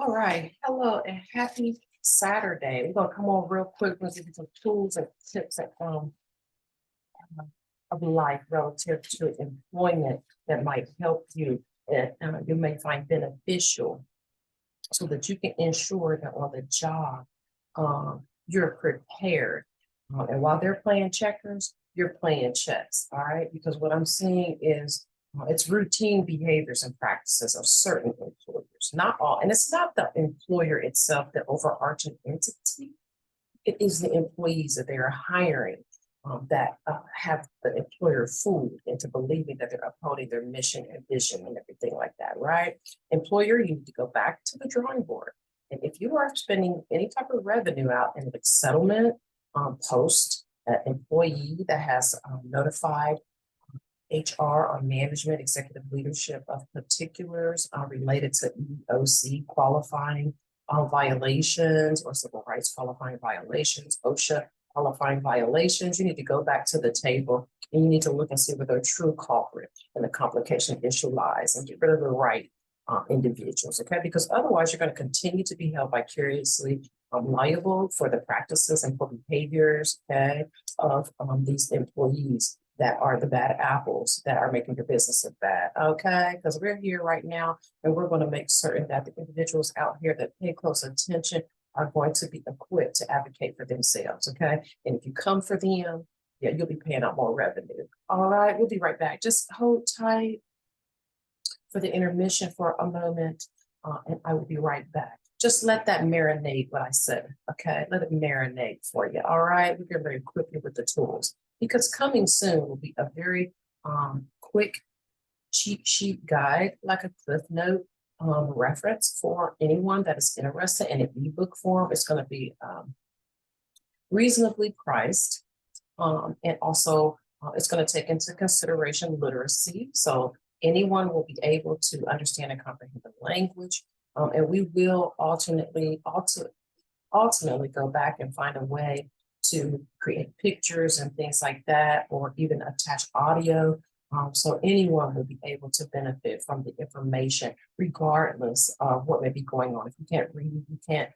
All right. Hello and happy Saturday. We're gonna come on real quick. We're gonna give you some tools and tips of life relative to employment that might help you and you may find beneficial so that you can ensure that on the job you're prepared. And while they're playing checkers, you're playing chess. All right. Because what I'm seeing is it's routine behaviors and practices of certain employers, not all. And it's not the employer itself, the overarching entity. It is the employees that they are hiring that have the employer fooled into believing that they're upholding their mission and vision and everything like that, right? Employer, you need to go back to the drawing board. And if you are spending any type of revenue out in the settlement post, employee that has notified HR or management, executive leadership of particulars related to EEOC qualifying violations or civil rights qualifying violations, OSHA qualifying violations, you need to go back to the table and you need to look and see where the true culprit and the complication issue lies and get rid of the right individuals, okay? Because otherwise you're going to continue to be held vicariously liable for the practices and for behaviors, okay, of these employees that are the bad apples that are making your business look bad, okay? Because we're here right now and we're going to make certain that the individuals out here that pay close attention are going to be equipped to advocate for themselves, okay? And if you come for them, yeah, you'll be paying out more revenue. All right, we'll be right back. Just hold tight for the intermission for a moment, and I will be right back. Just let that marinate what I said, okay? Let it marinate for you, all right? We're going to equip you with the tools because coming soon will be a very quick cheat sheet guide, like a Cliff Note reference for anyone that is interested in an ebook form. It's going to be reasonably priced, and also it's going to take into consideration literacy. So anyone will be able to understand and comprehend the language, and we will ultimately go back and find a way to create pictures and things like that, or even attach audio. So anyone will be able to benefit from the information, regardless of what may be going on. If you can't read, you can't,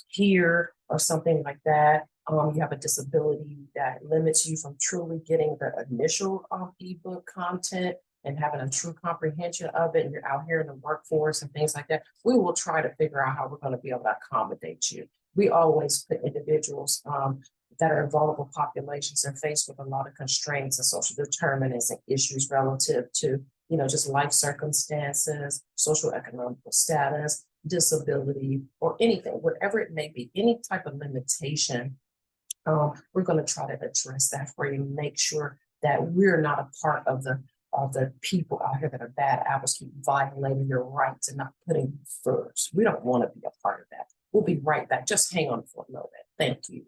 hear or something like that. You have a disability that limits you from truly getting the initial ebook content and having a true comprehension of it, and you're out here in the workforce and things like that, we will try to figure out how we're going to be able to accommodate you. We always put individuals that are in vulnerable populations are faced with a lot of constraints and social determinants and issues relative to, just life circumstances, social economical status, disability, or anything, whatever it may be, any type of limitation. We're going to try to address that for you, make sure that we're not a part of the people out here that are bad apples, keep violating your rights and not putting you first. We don't want to be a part of that. We'll be right back. Just hang on for a moment. Thank you.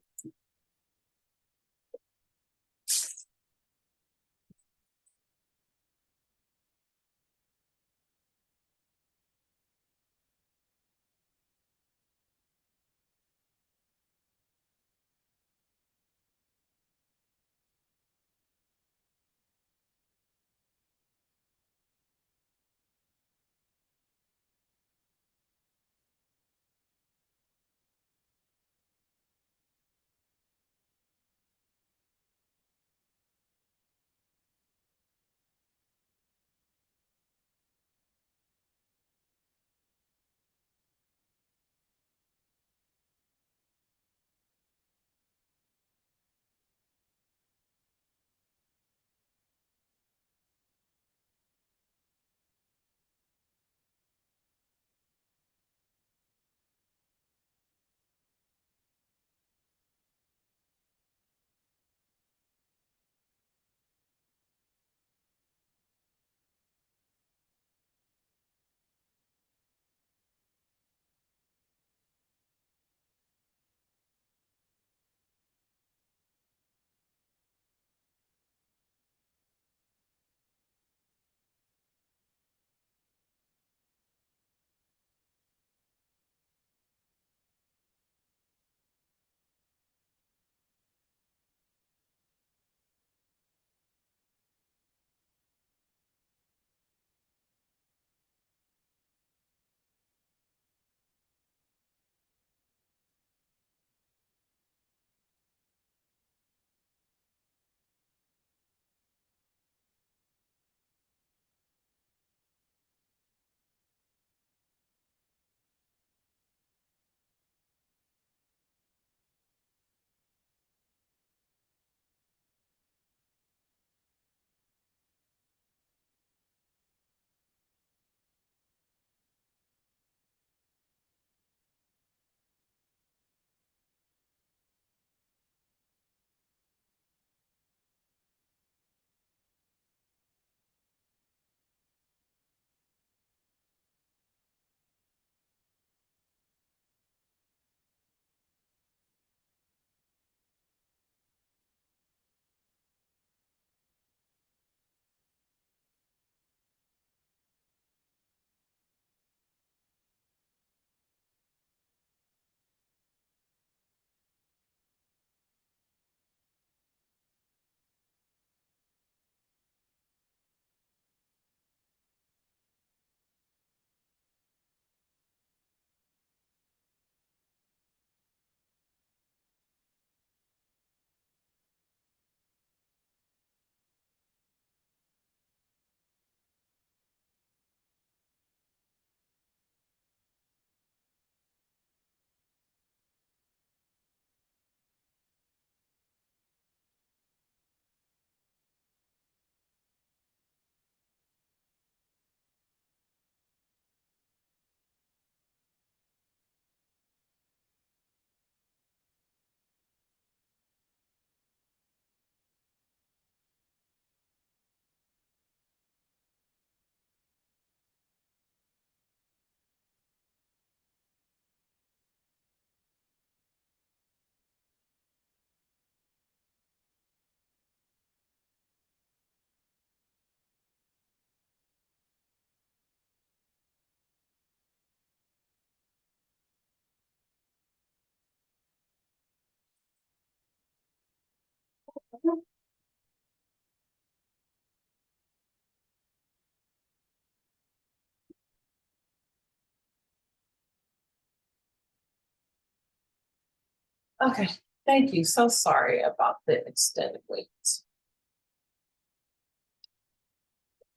Okay, thank you. So sorry about the extended wait.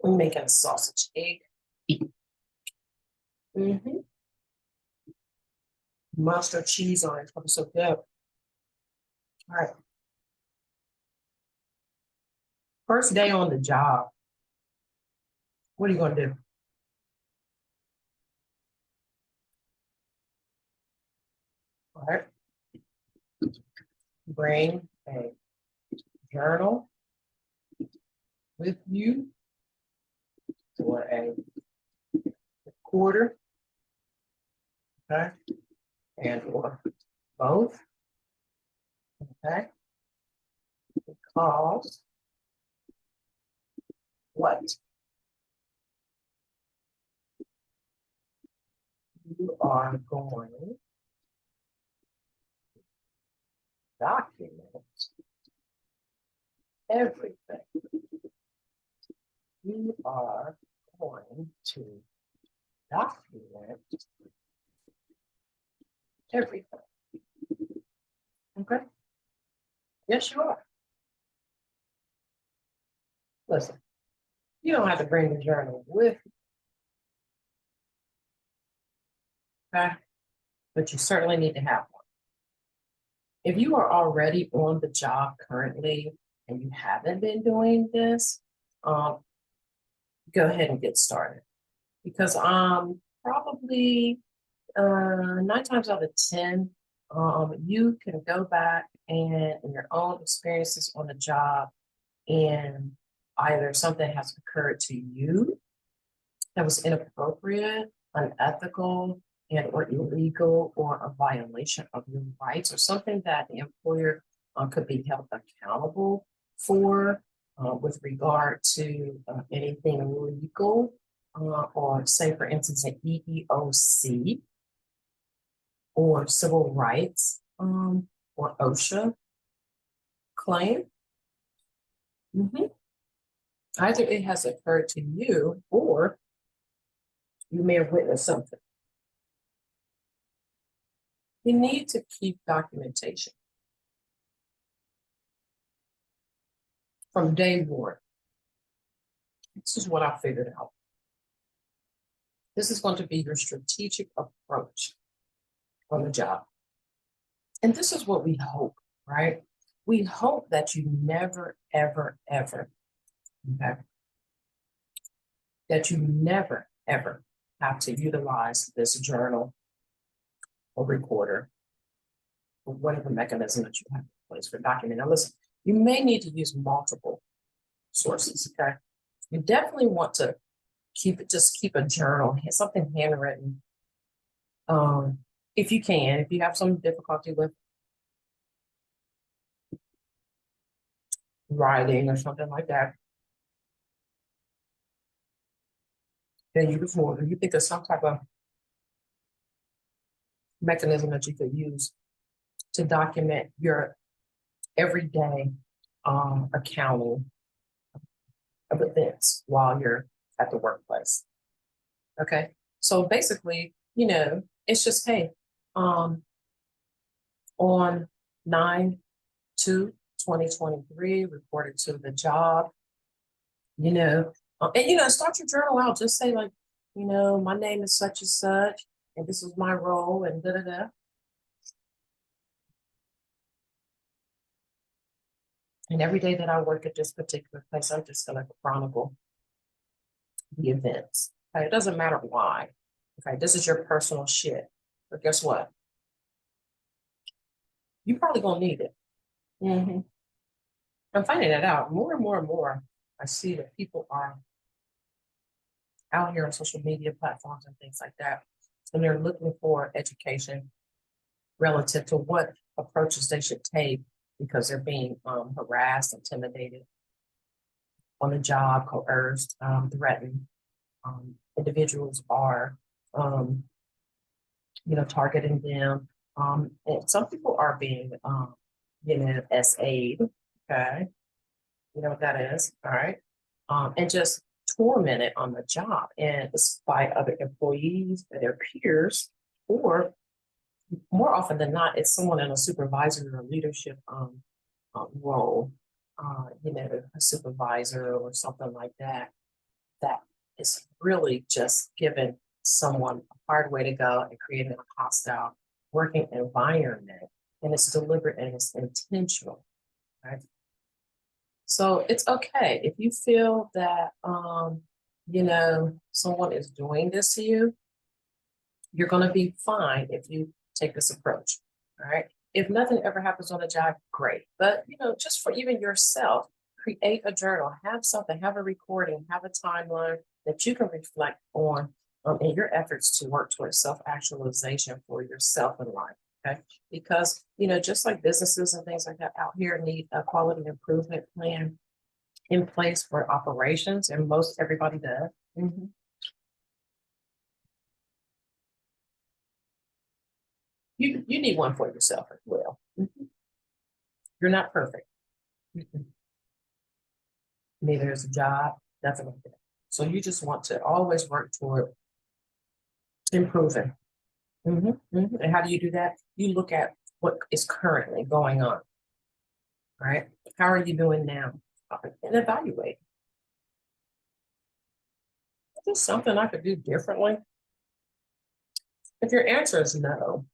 I'm making a sausage egg. Mm-hmm. Mustard cheese on it. I'm so good. All right. First day on the job. What are you gonna do? All right. Bring a journal with you or a quarter. Okay. And or both. Okay. Because what you are going to document everything. You are going to document everything. Okay? Yes, you are. Listen, you don't have to bring the journal with you, okay? But you certainly need to have one. If you are already on the job currently and you haven't been doing this, um, go ahead and get started. Because probably 9 times out of 10, you can go back and in your own experiences on the job, and either something has occurred to you that was inappropriate, unethical, and or illegal, or a violation of your rights, or something that the employer could be held accountable for with regard to anything legal, or say, for instance, an EEOC or civil rights or OSHA claim. Mhm. Either it has occurred to you or you may have witnessed something. You need to keep documentation from day one. This is what I figured out. This is going to be your strategic approach on the job. And this is what we hope, right? We hope that you never, ever, ever, okay, that you never, ever have to utilize this journal or recorder or whatever mechanism that you have in place for documenting. Now, listen, you may need to use multiple sources, okay? You definitely want to keep a journal, something handwritten. If you can, if you have some difficulty with writing or something like that, then you think of some type of mechanism that you could use to document your everyday accounting of events while you're at the workplace. Okay. So basically, it's just, hey, on 9/2/2023, reported to the job, and start your journal out. Just say, like, my name is such and such, and this is my role, and da da da. And every day that I work at this particular place, I'm just gonna chronicle the events. Okay, it doesn't matter why. Okay, this is your personal shit. But guess what? You probably gonna need it. I'm finding that out more and more and more. I see that people are out here on social media platforms and things like that, and they're looking for education relative to what approaches they should take because they're being harassed, intimidated on the job, coerced, threatened. Individuals are, targeting them. And some people are being, SA'd, okay? You know what that is, all right? And just tormented on the job and by other employees, their peers, or more often than not, it's someone in a supervisory or leadership role, a supervisor or something like that, that is really just giving someone a hard way to go and creating a hostile working environment. And it's deliberate and it's intentional, right? So it's okay if you feel that, someone is doing this to you, you're going to be fine if you take this approach. All right. If nothing ever happens on the job, great. But, just for even yourself, create a journal, have something, have a recording, have a timeline that you can reflect on in your efforts to work towards self-actualization for yourself in life. Okay. Because, just like businesses and things like that out here need a quality improvement plan in place for operations, and most everybody does. You need one for yourself as well. You're not perfect. Neither is a job, definitely. So you just want to always work toward improving. And how do you do that? You look at what is currently going on. Right? How are you doing now? And evaluate. Is there something I could do differently? If your answer is no,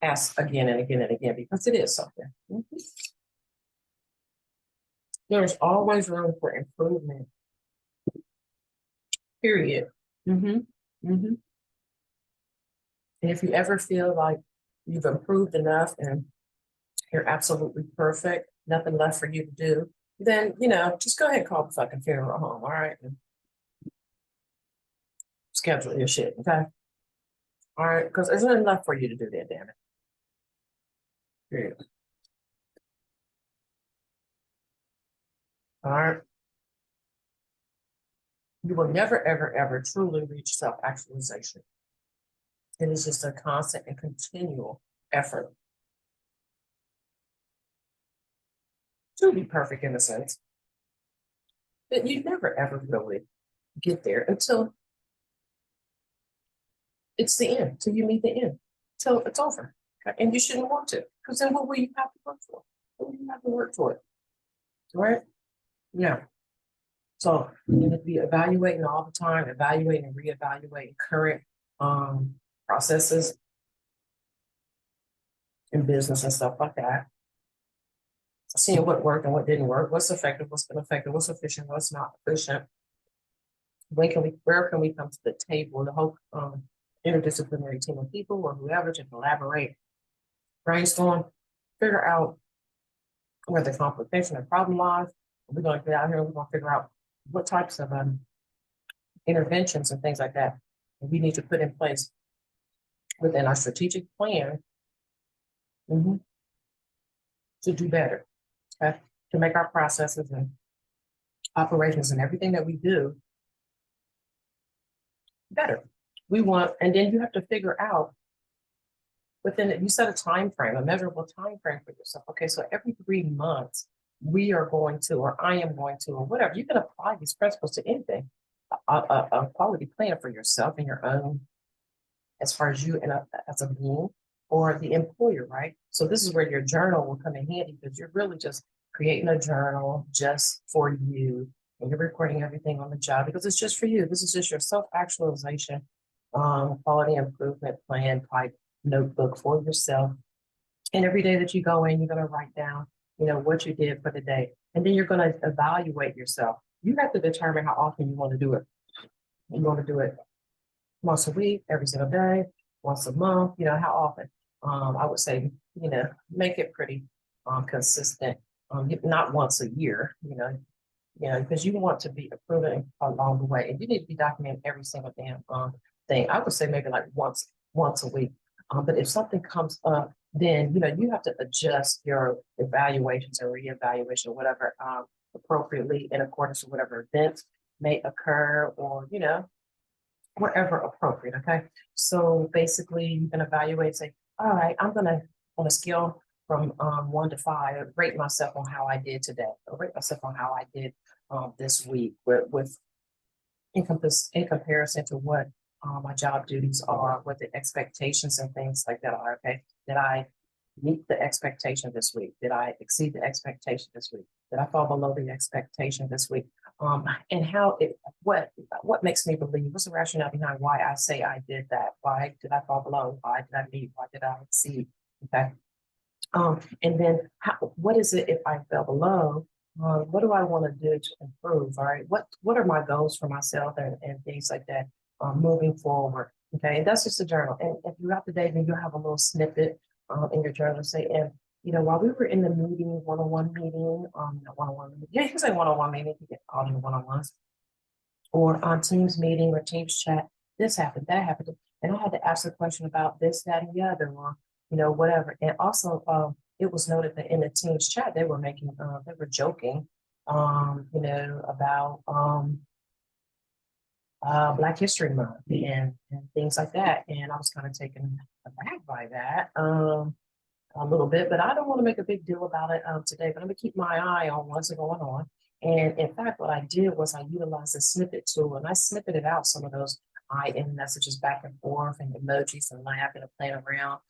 ask again and again and again, because it is something. There's always room for improvement. Period. And if you ever feel like you've improved enough and you're absolutely perfect, nothing left for you to do, then, just go ahead and call the fucking funeral home, all right? And schedule your shit, okay? All right, because there's nothing left for you to do there, damn it. Period. All right. You will never, ever, ever truly reach self-actualization. It is just a constant and continual effort to be perfect in a sense. But you never, ever really get there until it's the end, till you meet the end, till it's over. Okay? And you shouldn't want to, because then what will you have to work for? What will you have to work for? Right? Yeah. So you need to be evaluating all the time, evaluating and reevaluating current processes in business and stuff like that. Seeing what worked and what didn't work, what's effective, what's ineffective, what's efficient, what's not efficient. Where can we come to the table, the whole interdisciplinary team of people or whoever to collaborate, brainstorm, figure out where the complication or problem lies. We're going to get out here and we're going to figure out what types of interventions and things like that we need to put in place within our strategic plan to do better, okay? To make our processes and operations and everything that we do better. And then you have to figure out within it, you set a time frame, a measurable time frame for yourself. Okay, so every 3 months, we are going to, or I am going to, or whatever, you can apply these principles to anything. A quality plan for yourself and your own, as far as you and as a being, or the employer, right? So this is where your journal will come in handy, because you're really just creating a journal just for you, and you're recording everything on the job because it's just for you. This is just your self-actualization, quality improvement plan type notebook for yourself. And every day that you go in, you're going to write down, what you did for the day. And then you're going to evaluate yourself. You have to determine how often you want to do it. You want to do it once a week, every single day, once a month, how often? I would say, make it pretty consistent, not once a year, because you want to be improving along the way. And you need to be documenting every single damn thing. I would say maybe like once a week. But if something comes up, then you have to adjust your evaluations or reevaluation or whatever appropriately in accordance with whatever events may occur, or wherever appropriate. Okay, so basically you can evaluate, say, all right, I'm gonna, on a scale from 1 to 5, rate myself on how I did today, or rate myself on how I did this week, with in comparison to what my job duties are, what the expectations and things like that are, okay? Did I meet the expectation this week? Did I exceed the expectation this week? Did I fall below the expectation this week? And how it, what makes me believe, what's the rationale behind why I say I did that? Why did I fall below? Why did I meet? Why did I exceed? Okay. And then what is it if I fell below? What do I want to do to improve? All right. What are my goals for myself and things like that moving forward? Okay. And that's just a journal. And throughout the day, then you'll have a little snippet in your journal say, and while we were in the meeting, one-on-one meeting, one-on-one, yeah, you can say one-on-one meeting, you get all the one-on-ones, or on Teams meeting or Teams chat, this happened, that happened. And I had to ask a question about this, that, and the other, or, whatever. And also, it was noted that in the Teams chat, they were joking, about Black History Month and things like that. And I was kind of taken aback by that. A little bit, but I don't want to make a big deal about it today, but I'm gonna keep my eye on what's going on. And in fact, what I did was I utilized a snippet tool and I snippeted out some of those IM messages back and forth and emojis and laughing and playing around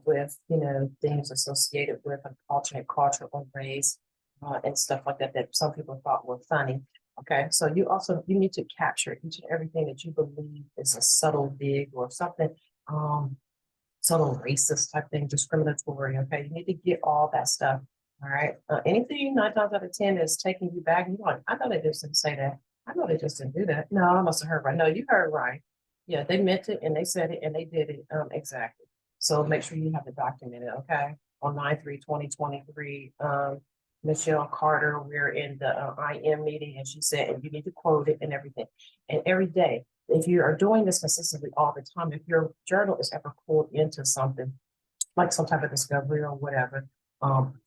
with, things associated with an alternate culture or race and stuff like that, that some people thought were funny. Okay, so you need to capture each and everything that you believe is a subtle dig or something subtle racist type thing, discriminatory. Okay, you need to get all that stuff. All right. Anything 9 times out of 10 is taking you back. You're like, I know they just didn't say that. I know they just didn't do that. No, I must have heard right. No, you heard right. Yeah, they meant it and they said it and they did it. Exactly. So make sure you have it documented. Okay. On 9/3/2023, Michelle Carter, we're in the IM meeting and she said, and you need to quote it and everything. And every day, if you are doing this consistently all the time, if your journal is ever pulled into something like some type of discovery or whatever,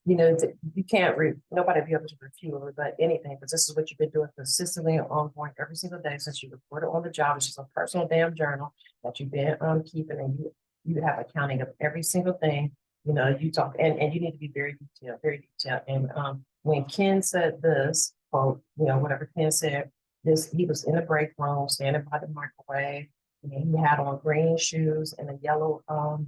you can't nobody be able to refute or rebut anything, because this is what you've been doing consistently and ongoing every single day since you reported on the job. It's just a personal damn journal that you've been keeping, and you have accounting of every single thing. You talk and you need to be very detailed, very detailed. And when Ken said this, quote, whatever Ken said, he was in the break room, standing by the microwave, and he had on green shoes and a yellow a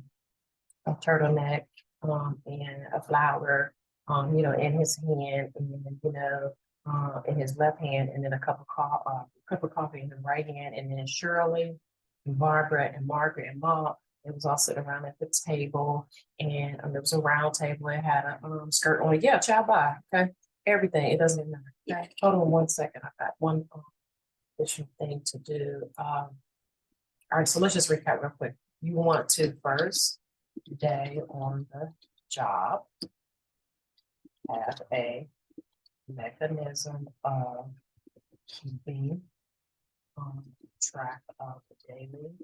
turtleneck, and a flower, in his hand, and in his left hand, and then a cup of coffee in his right hand, and then Shirley, and Barbara, and Margaret, and Mom. It was all sitting around at the table, and there was a round table. It had a skirt on it. Yeah, ciao, bye. Okay, everything. It doesn't matter. Okay, hold on 1 second. I've got one additional thing to do. All right, so let's just recap real quick. You want to first day on the job have a mechanism of keeping track of the daily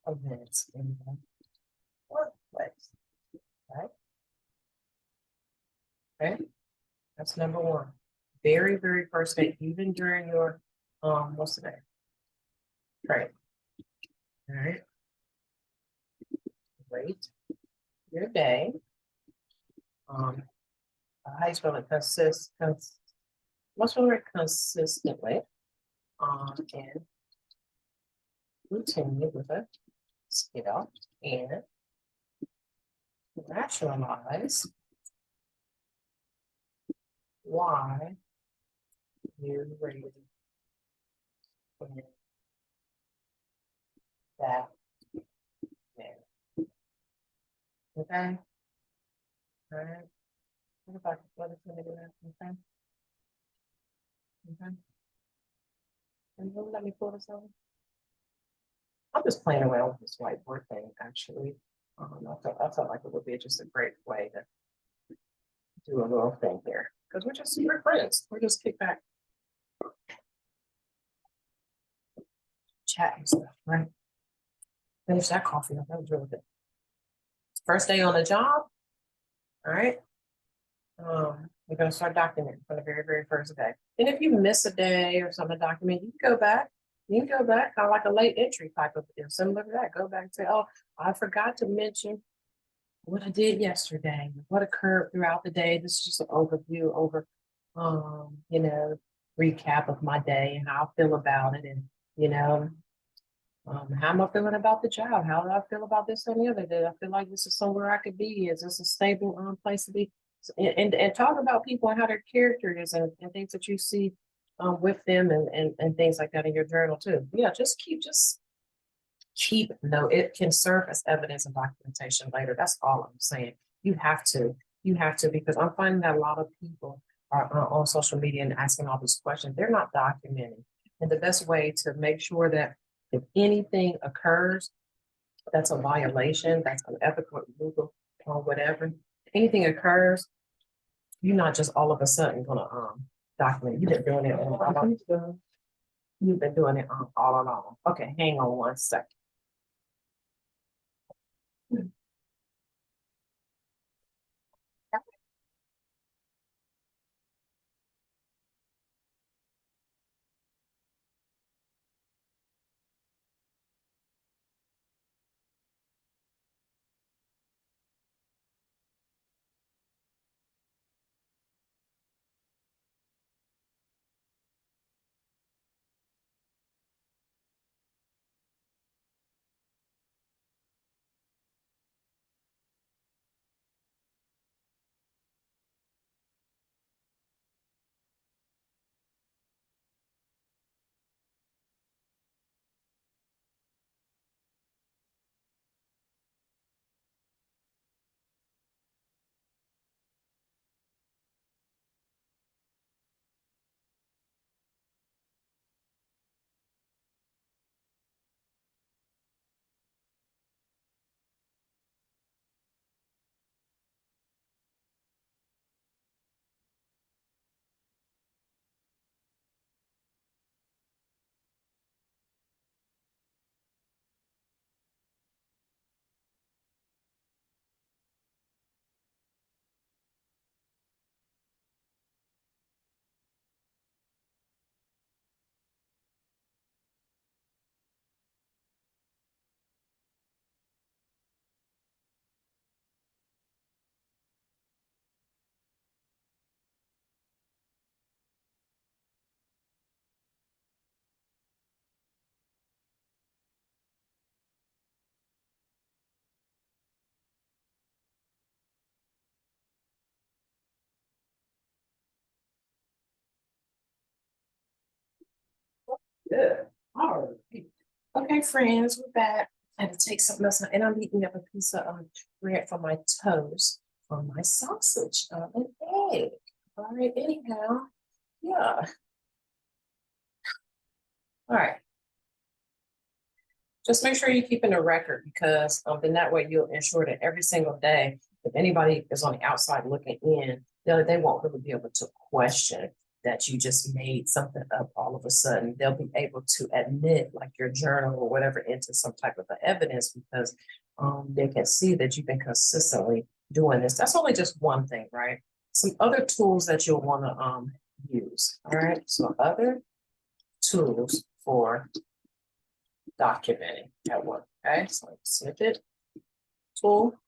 events in the workplace. Right? Okay, that's number one. Very, very first day, even during your what's the day? Right. All right. Wait your day. How you spell it? What's the word? Consistently. And routinely with a scale and rationalize why you rated in that manner. Okay. All right. What about what is going to do that? Okay. Okay. And then let me pull this over. I'm just playing around with this whiteboard thing, actually. I felt like it would be just a great way to do a little thing here, because we're friends. We're just kick back, chat and stuff, right? Finish that coffee up. That was really good. First day on the job. All right. We're going to start documenting for the very, very first day. And if you miss a day or something to document, you can go back. You can go back, kind of like a late entry type of deal. Similar to that. Go back and say, oh, I forgot to mention what I did yesterday, what occurred throughout the day. This is just an overview over, recap of my day and how I feel about it. And, How am I feeling about the job? How do I feel about this and the other? Do I feel like this is somewhere I could be? Is this a stable place to be? And talk about people and how their character is and things that you see with them and things like that in your journal too. Yeah, just keep note. It can serve as evidence and documentation later. That's all I'm saying. You have to, you have to, because I'm finding that a lot of people are on social media and asking all these questions. They're not documenting. And the best way to make sure that if anything occurs, that's a violation, that's unethical, illegal, or whatever, anything occurs, you're not just all of a sudden gonna document. You've been doing it you've been doing it all along. Okay, hang on one second. Good. All right. Okay, friends, we're back. I had to take something else, and I'm eating up a piece of bread for my toast, for my sausage, an egg. All right, anyhow, yeah. All right. Just make sure you're keeping a record because then that way you'll ensure that every single day, if anybody is on the outside looking in, they won't really be able to question that you just made something up all of a sudden. They'll be able to admit like your journal or whatever into some type of evidence because they can see that you've been consistently doing this. That's only just one thing, right? Some other tools that you'll want to use. All right. So other tools for documenting at work. Okay, so snippet tool,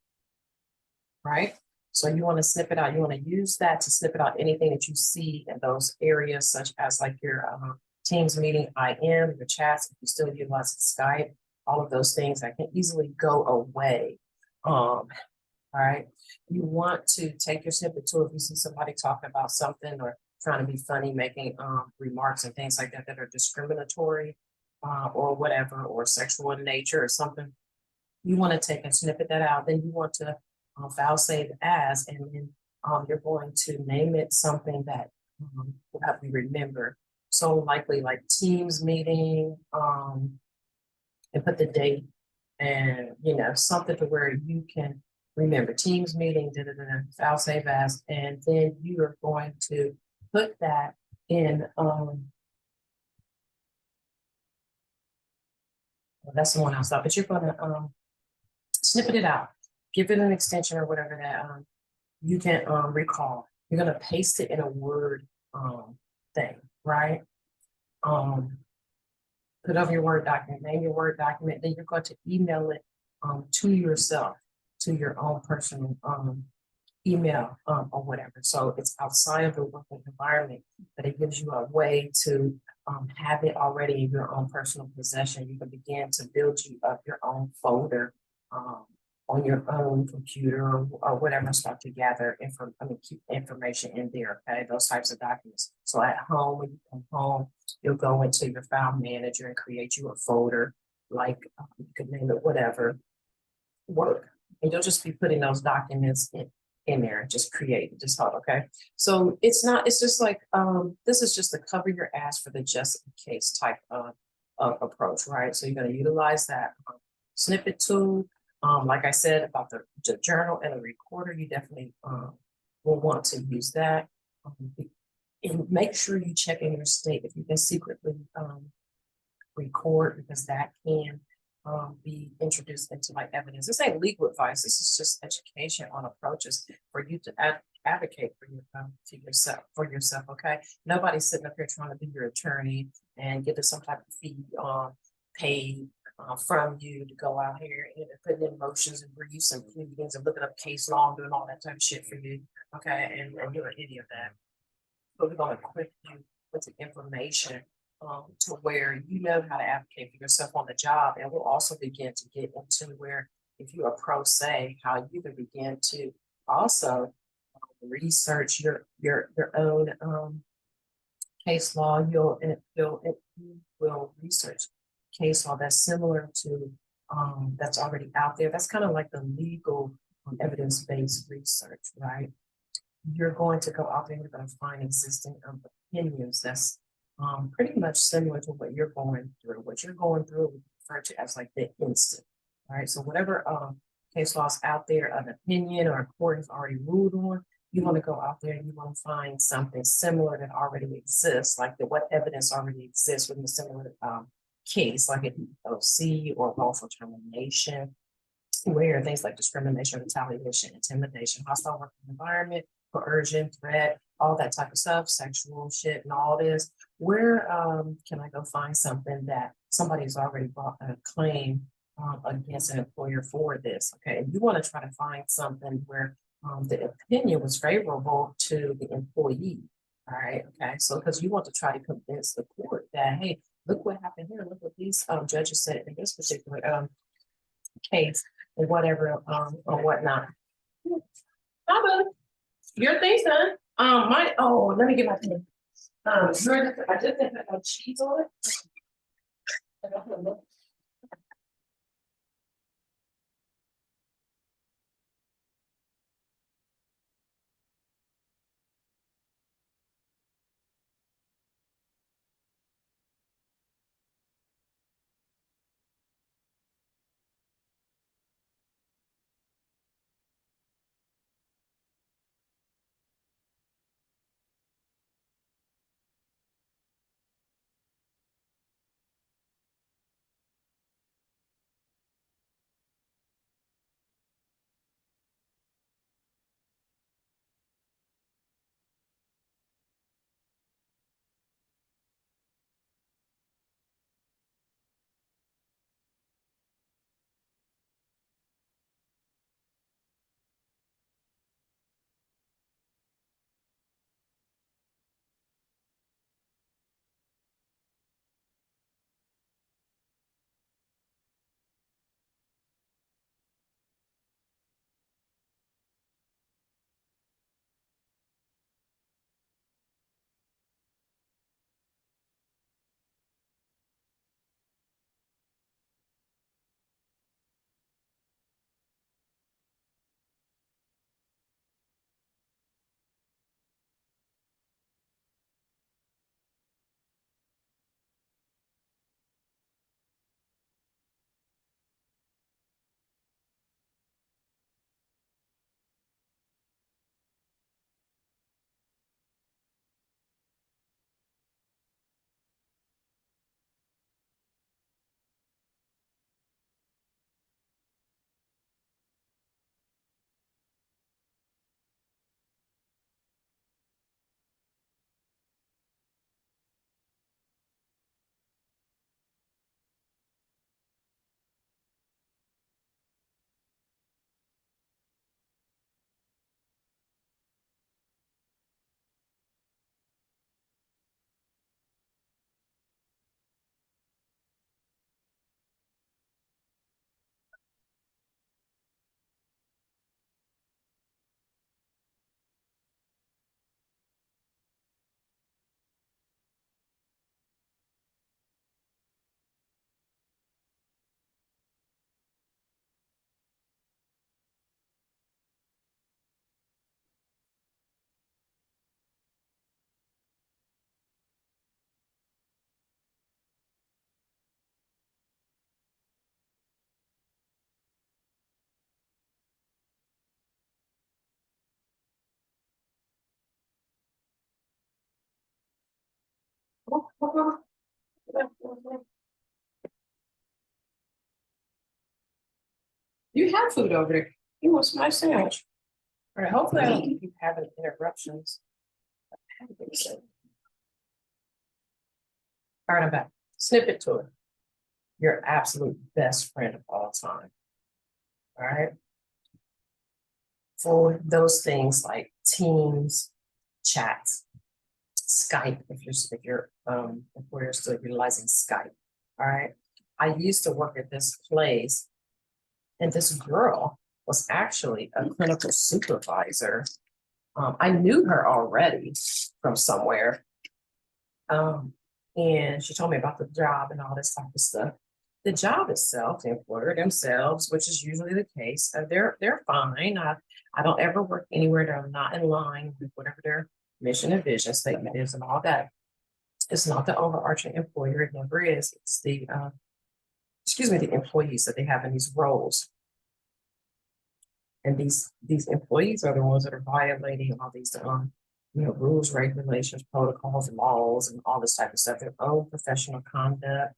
right? So you want to snip it out. You want to use that to snip it out anything that you see in those areas, such as like your Teams meeting, IM, your chats, if you still utilize Skype, all of those things that can easily go away. All right. You want to take your snippet tool if you see somebody talking about something or trying to be funny, making remarks and things like that that are discriminatory or whatever, or sexual in nature or something. You want to take and snippet that out. Then you want to file save as, and then you're going to name it something that will help you remember. So likely like Teams meeting, and put the date and something to where you can remember Teams meeting, file save as, and then you are going to put that in well, that's the one else up, but you're gonna snippet it out, give it an extension or whatever that you can recall. You're gonna paste it in a Word thing, right? Put over your Word document, name your Word document, then you're going to email it to yourself, to your own personal email, or whatever. So it's outside of the working environment, but it gives you a way to have it already in your own personal possession. You can begin to build you up your own folder um, on your own computer or whatever, start to gather keep information in there. Okay, those types of documents. So at home, when you come home, you'll go into your file manager and create you a folder, like you could name it whatever, work. And you'll just be putting those documents in there, just create, just hold, okay? So it's just like, this is just to cover your ass for the just in case type of approach, right? So you're gonna utilize that snippet tool. Like I said about the journal and the recorder, you definitely will want to use that. And make sure you check in your state if you can secretly record, because that can be introduced into like evidence. This ain't legal advice. This is just education on approaches for you to advocate for yourself. Okay, nobody's sitting up here trying to be your attorney and get some type of fee paid from you to go out here and putting in motions and briefs and pleadings and looking up case law and doing all that type of shit for you. Okay, and doing any of that. But we're gonna equip you with the information to where you know how to advocate for yourself on the job. And we'll also begin to get into where if you are pro se, how you can begin to also research your own case law. You will research case law that's similar to that's already out there. That's kind of like the legal evidence-based research, right? You're going to go out there and you're going to find existing opinions that's pretty much similar to what you're going through. What you're going through, we refer to as like the instant. All right. So whatever case laws out there, an opinion or a court has already ruled on, you want to go out there and you want to find something similar that already exists, like what evidence already exists with a similar case, like an EOC or wrongful termination, where things like discrimination, retaliation, intimidation, hostile working environment, coercion, threat, all that type of stuff, sexual shit and all this. Where can I go find something that somebody's already brought a claim against an employer for this? Okay, and you want to try to find something where the opinion was favorable to the employee. All right, okay, so because you want to try to convince the court that, hey, look what happened here, look what these judges said in this particular case or whatever, or whatnot. How about your thing's done? Let me get my pen. I just didn't have no cheese on it. You have food over there. You want some nice sandwich. All right, hopefully I don't keep having interruptions. All right, I'm back. Snippet to it. Your absolute best friend of all time. All right. For those things like Teams, chats, Skype, if your employer is still utilizing Skype. All right. I used to work at this place, and this girl was actually a clinical supervisor. I knew her already from somewhere. And she told me about the job and all this type of stuff. The job itself, the employer themselves, which is usually the case, they're fine. I don't ever work anywhere that I'm not in line with whatever their mission and vision statement is and all that. It's not the overarching employer, it never is. It's the the employees that they have in these roles. And these employees are the ones that are violating all these rules, regulations, protocols, laws, and all this type of stuff, their own professional conduct,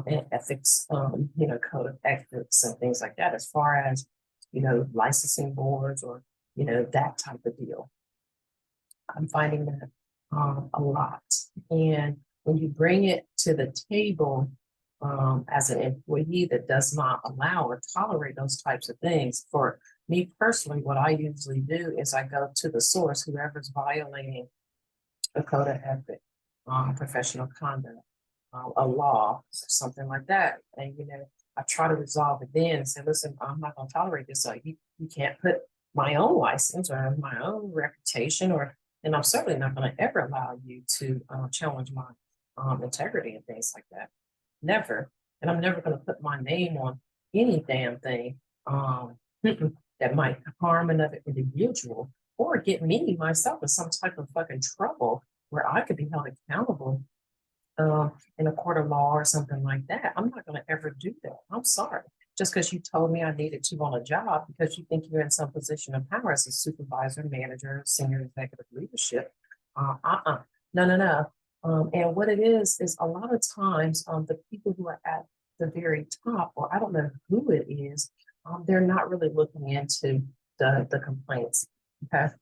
and ethics, code of ethics and things like that, as far as, licensing boards or, that type of deal. I'm finding that a lot. And when you bring it to the table as an employee that does not allow or tolerate those types of things, for me personally, what I usually do is I go to the source, whoever's violating a code of ethics, professional conduct, a law, something like that. And, I try to resolve it then and say, listen, I'm not going to tolerate this. So you can't put my own license or my own reputation, and I'm certainly not going to ever allow you to challenge my integrity and things like that. Never. And I'm never going to put my name on any damn thing that might harm another individual or get me myself in some type of fucking trouble where I could be held accountable in a court of law or something like that. I'm not going to ever do that. I'm sorry. Just because you told me I needed to on a job because you think you're in some position of power as a supervisor, manager, senior executive leadership. No. And what it is a lot of times the people who are at the very top, or I don't know who it is, they're not really looking into the complaints. Okay.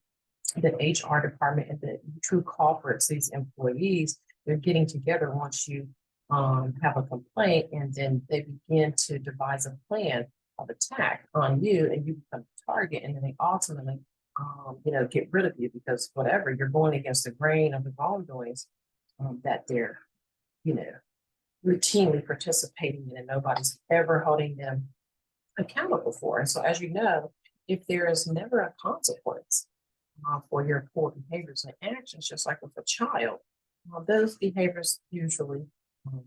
The HR department and the true culprits, these employees, they're getting together once you have a complaint, and then they begin to devise a plan of attack on you, and you become a target, and then they ultimately, get rid of you because whatever, you're going against the grain of the wrongdoings that they're, routinely participating in, and nobody's ever holding them accountable for. And so, as you know, if there is never a consequence for your poor behaviors and actions, just like with a child, those behaviors usually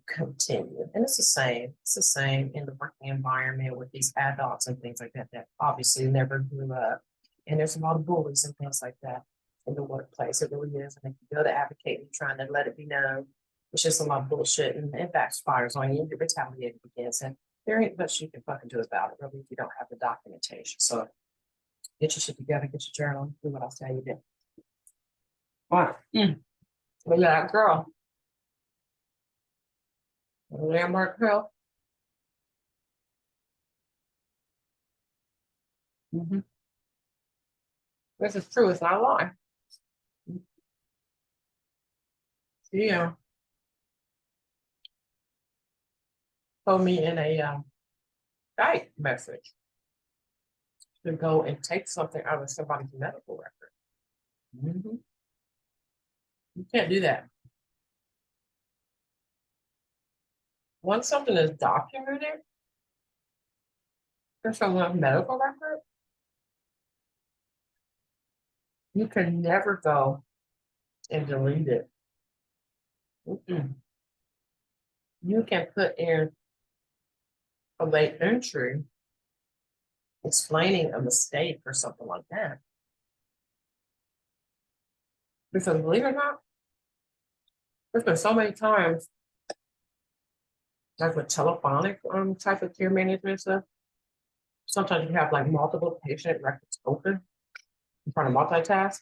continue. And it's the same. It's the same in the working environment with these adults and things like that that obviously never grew up. And there's a lot of bullies and things like that in the workplace. It really is. And if you go to advocate and trying to let it be known, it's just a lot of bullshit, and it backfires on you and you retaliate against. And there ain't much you can fucking do about it, really, if you don't have the documentation. So get your shit together, get your journal, do what I'll tell you to. All right. Well, yeah, girl. Landmark Hill. This is true, it's not a lie. Yeah. Told me in a Skype message to go and take something out of somebody's medical record. You can't do that. Once something is documented, there's a medical record, you can never go and delete it. You can put in a late entry explaining a mistake or something like that. Because believe it or not, there's been so many times, like with telephonic type of care management stuff, sometimes you have like multiple patient records open. You're trying to multitask.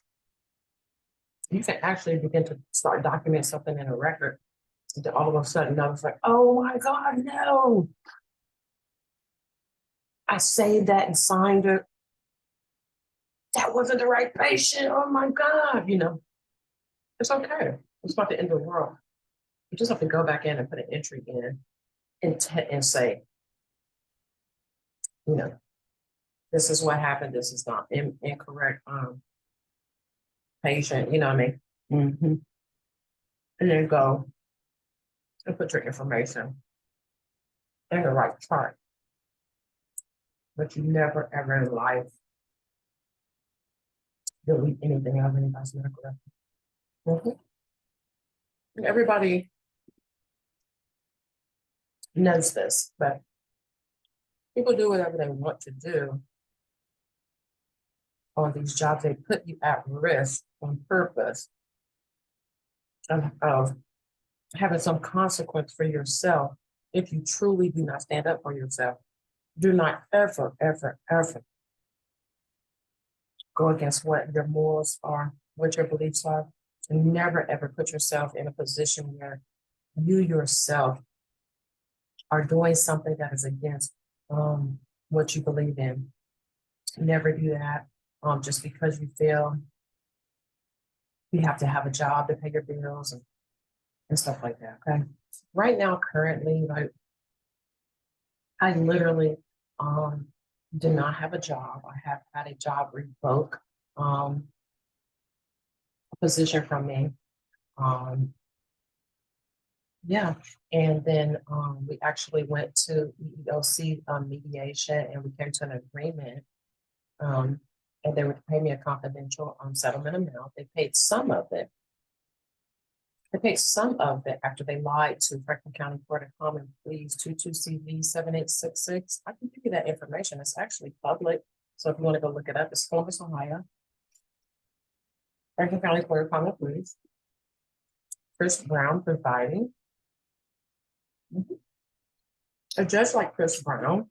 You can actually begin to start documenting something in a record Then all of a sudden I was like, oh my God, no. I saved that and signed it. That wasn't the right patient. Oh my God, it's okay. It's not the end of the world. You just have to go back in and put an entry in and say, you know, this is what happened. This is not incorrect patient, you know what I mean? And then go and put your information in the right chart. But you never ever in life delete anything out of anybody's medical record. And everybody knows this, but people do whatever they want to do on these jobs. They put you at risk on purpose of having some consequence for yourself if you truly do not stand up for yourself. Do not ever, ever, ever go against what your morals are, what your beliefs are, and never ever put yourself in a position where you yourself are doing something that is against what you believe in. Never do that just because you feel you have to have a job to pay your bills and stuff like that. Okay. Right now, currently, like I literally do not have a job. I have had a job revoke a position from me. Yeah, and then we actually went to EEOC mediation, and we came to an agreement. And they would pay me a confidential settlement amount. They paid some of it. They paid some of it after they lied to Franklin County Court of Common Pleas 22CV 7866. I can give you that information. It's actually public. So if you want to go look it up, it's Columbus, Ohio. Franklin County Court of Common Pleas. Chris Brown providing. A judge like Chris Brown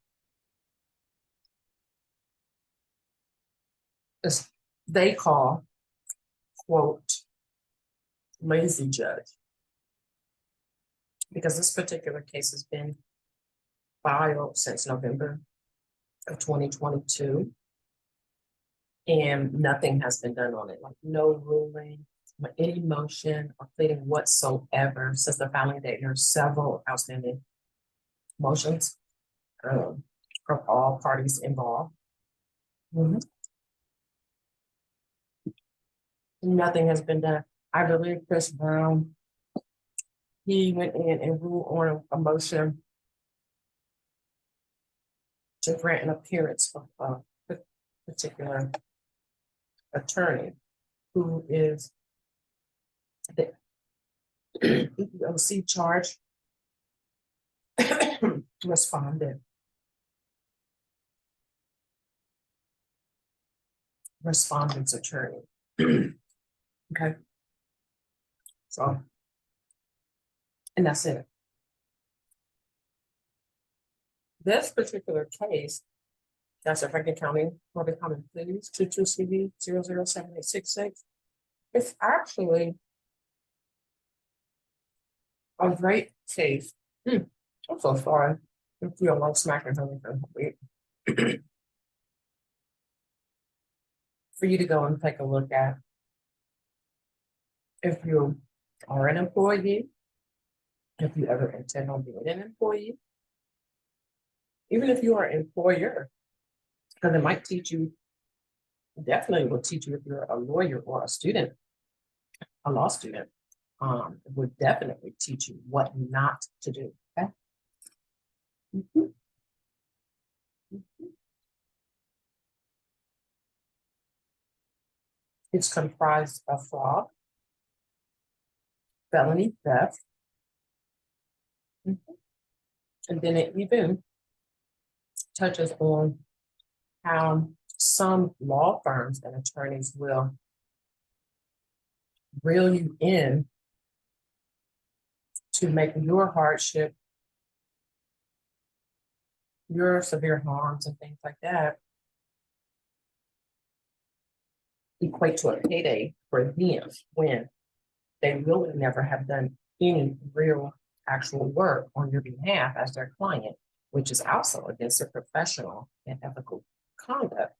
is, they call, quote, lazy judge. Because this particular case has been filed since November of 2022. And nothing has been done on it, like no ruling, any motion or pleading whatsoever since the filing date. There are several outstanding motions from all parties involved. Nothing has been done. I believe Chris Brown, he went in and ruled on a motion to grant an appearance of a particular attorney who is the EEOC charge respondent's attorney. Okay. So, and that's it. This particular case, that's a Franklin County Court of Common Pleas 22CV 007866. It's actually a great case. I'm so sorry. If you don't like smacking anything, for you to go and take a look at. If you are an employee, if you ever intend on being an employee, even if you are an employer, because it might teach you, definitely will teach you if you're a lawyer or a student, a law student, it would definitely teach you what not to do. Okay. It's comprised of fraud, felony theft, and then it even touches on how some law firms and attorneys will reel you in to make your hardship, your severe harms and things like that equate to a payday for them when they really never have done any real actual work on your behalf as their client, which is also against their professional and ethical conduct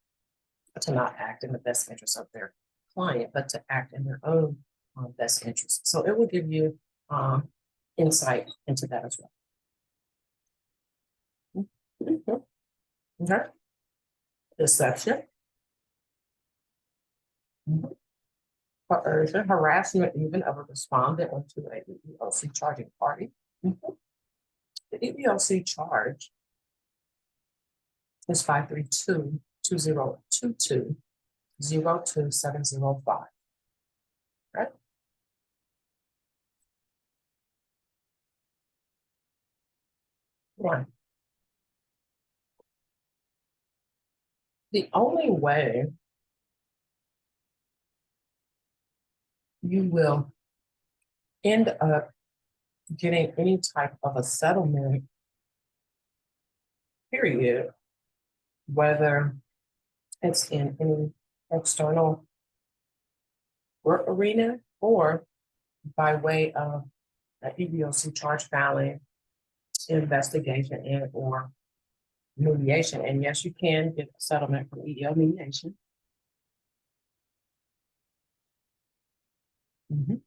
to not act in the best interest of their client, but to act in their own best interest. So it will give you insight into that as well. Mhm. Okay. Deception, coercion, harassment even of a respondent onto a EEOC charging party. Mhm. The EEOC charge is 532-2022-02705. Right? One. The only way you will end up getting any type of a settlement, period, whether it's in any external work arena or by way of an EEOC charge filing, investigation, and or mediation. And yes, you can get a settlement from EEO mediation. Mhm.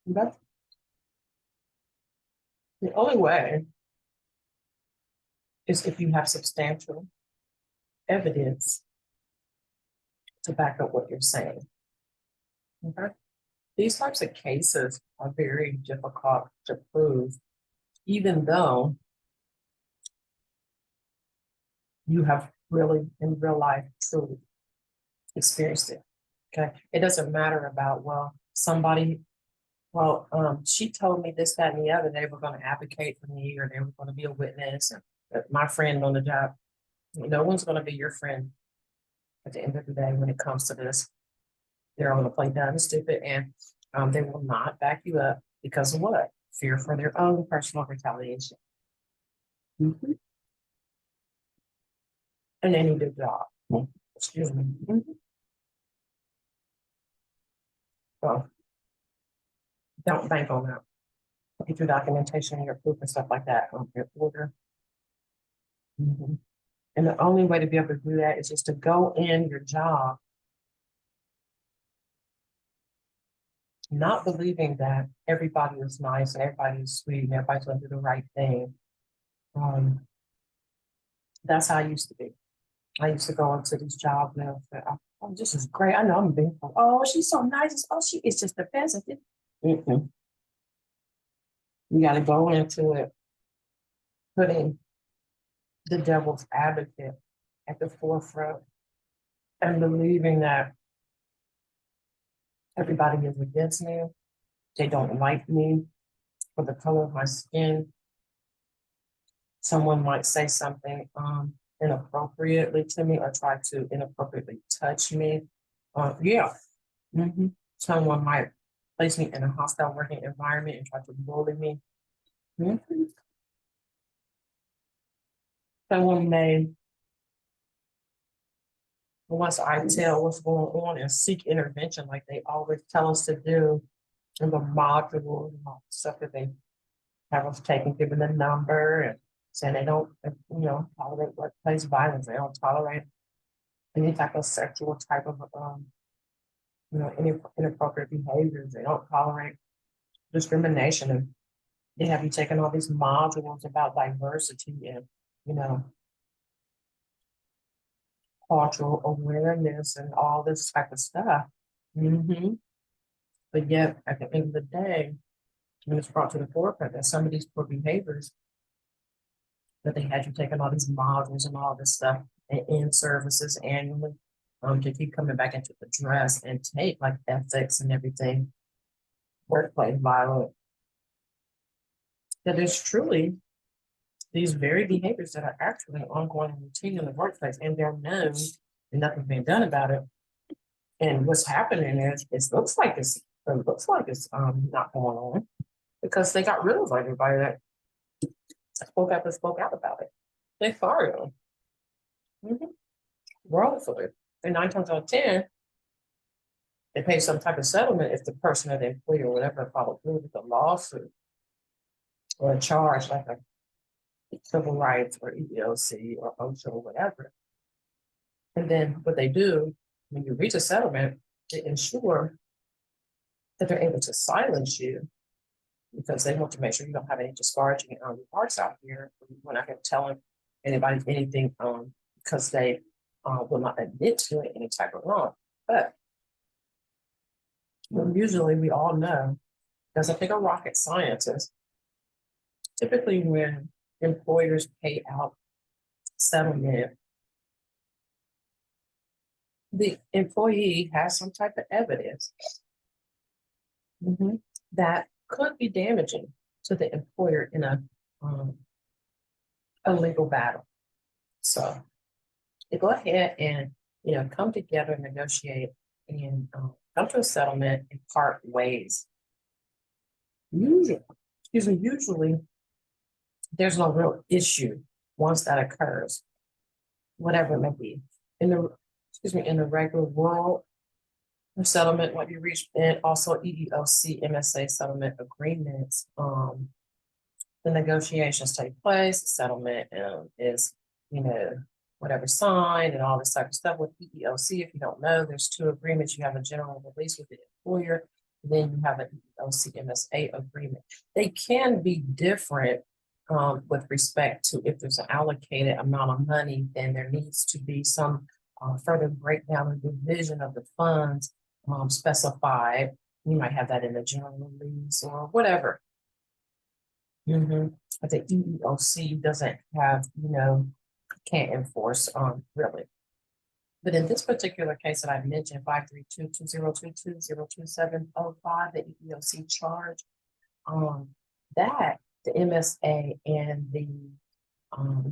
But the only way is if you have substantial evidence to back up what you're saying. Okay. These types of cases are very difficult to prove, even though you have really in real life truly experienced it. Okay. It doesn't matter about, well, somebody, well, she told me this, that, and the other, they were going to advocate for me or they were going to be a witness. And my friend on the job, no one's going to be your friend at the end of the day when it comes to this. They're going to play dumb and stupid, and they will not back you up because of what? Fear for their own personal retaliation. Mhm. And they need a job. Excuse me. Mhm. So don't bank on that. Get your documentation, your proof, and stuff like that in order. Mhm. And the only way to be able to do that is just to go in your job, not believing that everybody is nice and everybody is sweet and everybody's going to do the right thing. Um, that's how I used to be. I used to go into these jobs and oh, this is great. I know I'm being, oh, she's so nice. Oh, she is just the best. Mm-mm. You got to go into it, putting the devil's advocate at the forefront and believing that everybody is against me. They don't like me for the color of my skin. Someone might say something inappropriately to me or try to inappropriately touch me. Yeah. Mm-hmm. Someone might place me in a hostile working environment and try to bully me. Mhm. Someone may, once I tell what's going on and seek intervention, like they always tell us to do in the module and all the stuff that they have us taking, giving the number and saying they don't, tolerate workplace violence. They don't tolerate any type of sexual type of, any inappropriate behaviors. They don't tolerate discrimination. And they have you taking all these modules about diversity and, you know, cultural awareness and all this type of stuff. Mm-hmm. But yet, at the end of the day, when it's brought to the forefront that some of these poor behaviors that they had you taking all these modules and all this stuff and in services annually, to keep coming back into the dress and take like ethics and everything, workplace violence, that is truly these very behaviors that are actually ongoing routine in the workplace and they're known and nothing's being done about it. And what's happening is it looks like it's not going on because they got rid of everybody that spoke up and spoke out about it. They fired them. Mm-hmm. Wrongfully. And 9 times out of 10, they pay some type of settlement if the person or the employee or whatever followed through with a lawsuit or a charge like a civil rights or EEOC or OSHA or whatever. And then what they do when you reach a settlement, they ensure that they're able to silence you because they want to make sure you don't have any disparaging remarks out here. We're not going to tell anybody anything because they will not admit to any type of wrong. But usually we all know, doesn't take a rocket scientist. Typically when employers pay out settlement, the employee has some type of evidence that could be damaging to the employer in a legal battle. So they go ahead and come together, negotiate, and come to a settlement and part ways. Usually there's no real issue once that occurs, whatever it may be. In the regular world, the settlement might be reached, and also EEOC MSA settlement agreements. The negotiations take place, the settlement is, whatever signed and all this type of stuff. With EEOC, if you don't know, there's two agreements. You have a general release with the employer, then you have an EEOC MSA agreement. They can be different with respect to if there's an allocated amount of money, then there needs to be some further breakdown and division of the funds specified. You might have that in the general release or whatever. But the EEOC doesn't have, can't enforce really. But in this particular case that I mentioned, 532-2022-02705, the EEOC charge, that the MSA and the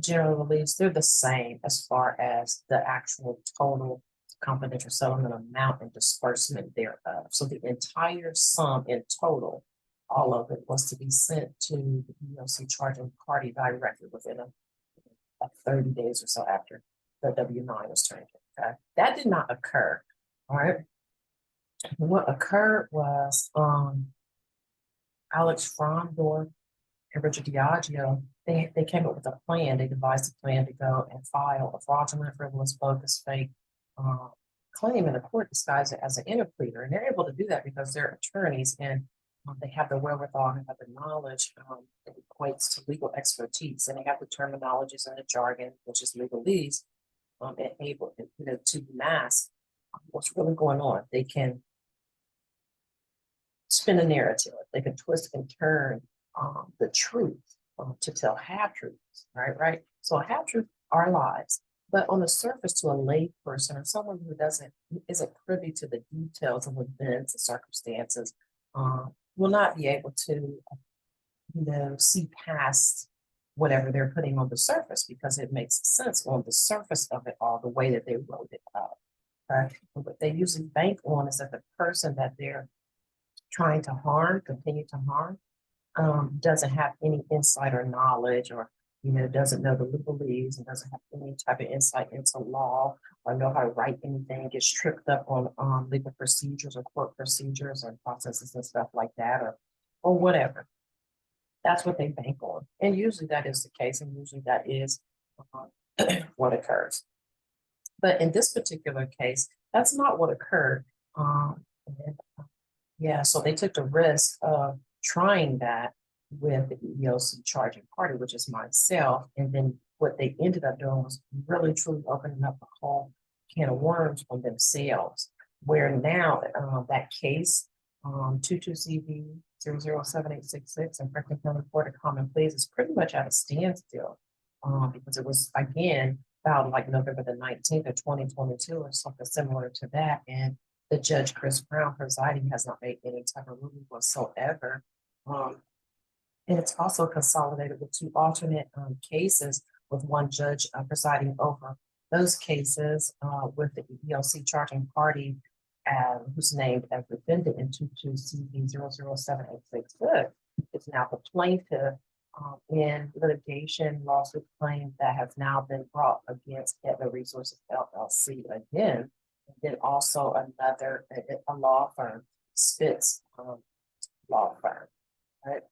general release, they're the same as far as the actual total confidential settlement amount and disbursement thereof. So the entire sum in total, all of it was to be sent to the EEOC charging party directly within a 30 days or so after the W-9 was turned in. Okay? That did not occur. All right. What occurred was Alex Frondorf and Richard Diageo, they came up with a plan. They devised a plan to go and file a fraudulent, frivolous, bogus, fake claim in the court disguised as an interpleader. And they're able to do that because they're attorneys and they have the wherewithal and have the knowledge that equates to legal expertise. And they have the terminologies and the jargon, which is legalese, and able to mask what's really going on. They can spin a narrative. They can twist and turn the truth to tell half truths, right? So a half truth are lies, but on the surface, to a lay person or someone who isn't privy to the details of events and circumstances, will not be able to, see past whatever they're putting on the surface because it makes sense on the surface of it all, the way that they wrote it up. Right? What they usually bank on is that the person that they're trying to continue to harm, doesn't have any insight or knowledge, or doesn't know the legalese and doesn't have any type of insight into law or know how to write anything, gets tripped up on legal procedures or court procedures and processes and stuff like that, or whatever. That's what they bank on, and usually that is the case, and usually that is what occurs. But in this particular case, that's not what occurred. So they took the risk of trying that with the EEOC charging party, which is myself. And then what they ended up doing was really truly opening up a whole can of worms on themselves, where now that case, 22CV 007866 and Franklin County Court of Common Pleas is pretty much at a standstill because it was, again, filed like November the 19th of 2022 or something similar to that. And the Judge Chris Brown presiding has not made any type of ruling whatsoever. And it's also consolidated with two alternate cases with one judge presiding over those cases with the EEOC charging party who's named as defendant in 22CV007866. It's now the plaintiff in litigation lawsuit claims that has now been brought against Aetna Resources LLC again. then also another, a law firm, Spitz, law firm, right?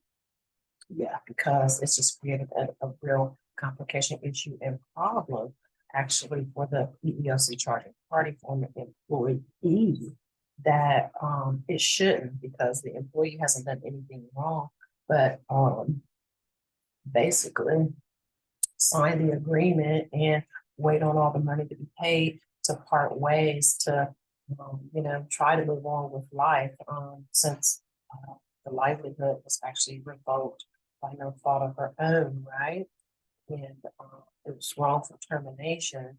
Yeah, because it's just created a real complication, issue, and problem actually for the EEOC charging party for an employee that it shouldn't, because the employee hasn't done anything wrong, but basically sign the agreement and wait on all the money to be paid to part ways to try to move on with life, since the livelihood was actually revoked by no fault of her own, right? And it was wrongful termination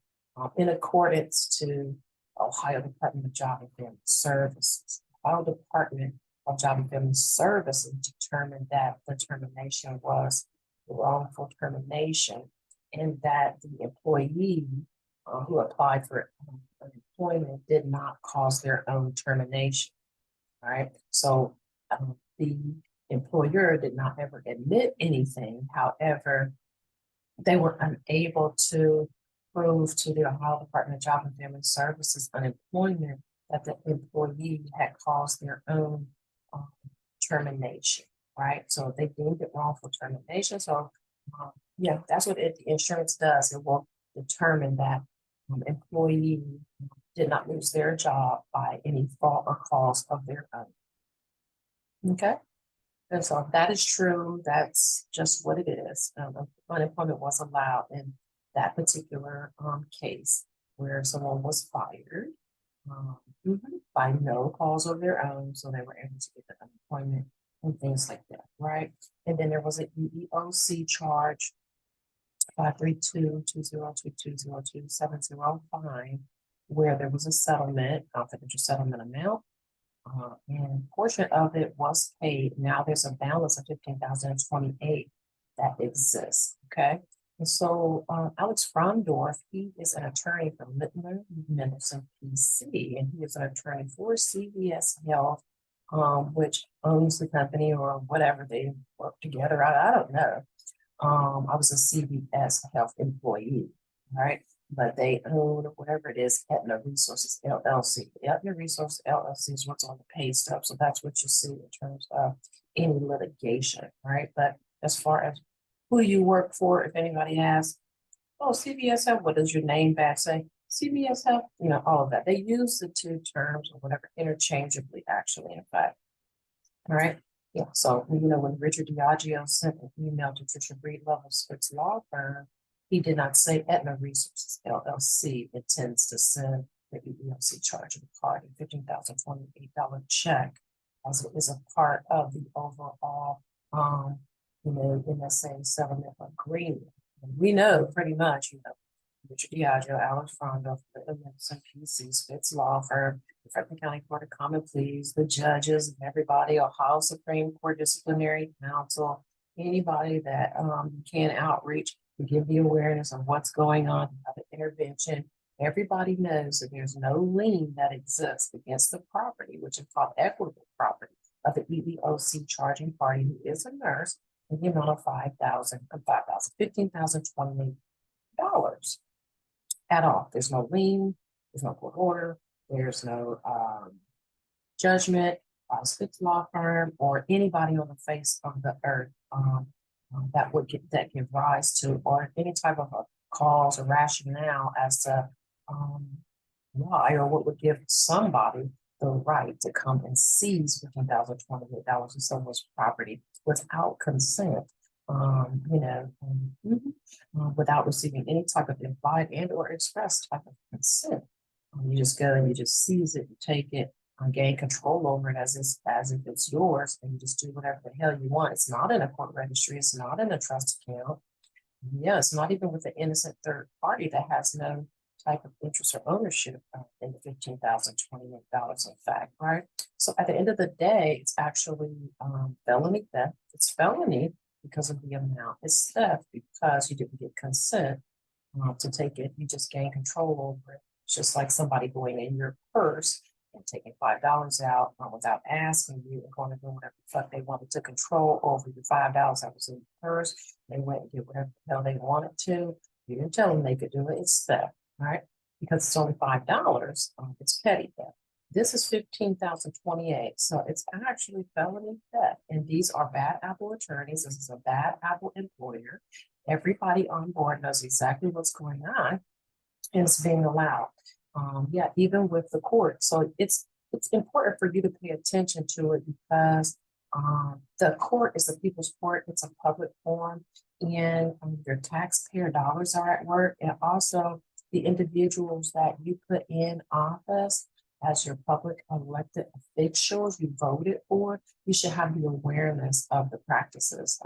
in accordance to Ohio Department of Job and Family Services. Ohio Department of Job and Family Services determined that the termination was wrongful termination, and that the employee who applied for unemployment did not cause their own termination. Right. So the employer did not ever admit anything. However, they were unable to prove to the Ohio Department of Job and Family Services unemployment that the employee had caused their own termination, right? So they deemed it wrongful termination. So yeah, that's what the insurance does. It will determine that employee did not lose their job by any fault or cause of their own. Okay. And so if that is true, that's just what it is. Unemployment was allowed in that particular case where someone was fired by no cause of their own, so they were able to get the unemployment and things like that, right? And then there was an EEOC charge 532-202-202-705, where there was a settlement, confidential settlement amount. And a portion of it was paid. Now there's a balance of $15,028 that exists. Okay. And so Alex Frondorf, he is an attorney from Littner Mendelson PC, and he is an attorney for CVS Health, which owns the company or whatever they work together. I don't know. I was a CVS Health employee, right? But they own whatever it is, Aetna Resources LLC. Aetna Resources LLC is what's on the pay stub. So that's what you see in terms of any litigation, right? But as far as who you work for, if anybody asks, oh, CVS Health, what does your name badge say? CVS Health, all of that. They use the two terms or whatever interchangeably, actually, in fact. All right. Yeah. So, when Richard Diageo sent an email to Trisha Breedlove Spitz law firm, he did not say Aetna Resources LLC intends to send the EEOC charging party $15,028 check, as it is a part of the overall, MSA settlement agreement. And we know pretty much, Richard Diageo, Alex Frondorf, the Mendelson PC, Spitz law firm, the Franklin County Court of Common Pleas, the judges, and everybody, Ohio Supreme Court Disciplinary Council, anybody that can outreach to give the awareness of what's going on, the intervention. Everybody knows that there's no lien that exists against the property, which is called equitable property of the EEOC charging party, who is a nurse, in the amount of $15,028 at all. There's no lien, there's no court order, there's no judgment by Spitz law firm or anybody on the face of the earth that give rise to, or any type of a cause or rationale as to why or what would give somebody the right to come and seize $15,028 of someone's property without consent. Without receiving any type of implied and or express type of consent. You just go and you just seize it, you take it, gain control over it as if it's yours, and you just do whatever the hell you want. It's not in a court registry, it's not in a trust account. Yeah, it's not even with an innocent third party that has no type of interest or ownership in the $15,028, in fact, right? So at the end of the day, it's actually felony theft. It's felony because of the amount. It's theft because you didn't get consent to take it. You just gain control over it. It's just like somebody going in your purse and taking $5 out without asking you and going to do whatever the fuck they wanted to control over your $5 that was in your purse. They went and did whatever the hell they wanted to. You didn't tell them they could do it. It's theft, right? because it's only $5, it's petty theft. This is 15,028, so it's actually felony theft. And these are bad apple attorneys. This is a bad apple employer. Everybody on board knows exactly what's going on, and it's being allowed. Yeah, even with the court. So it's important for you to pay attention to it because the court is the people's court. It's a public forum, and your taxpayer dollars are at work, and also the individuals that you put in office as your public elected officials you voted for. You should have the awareness of the practices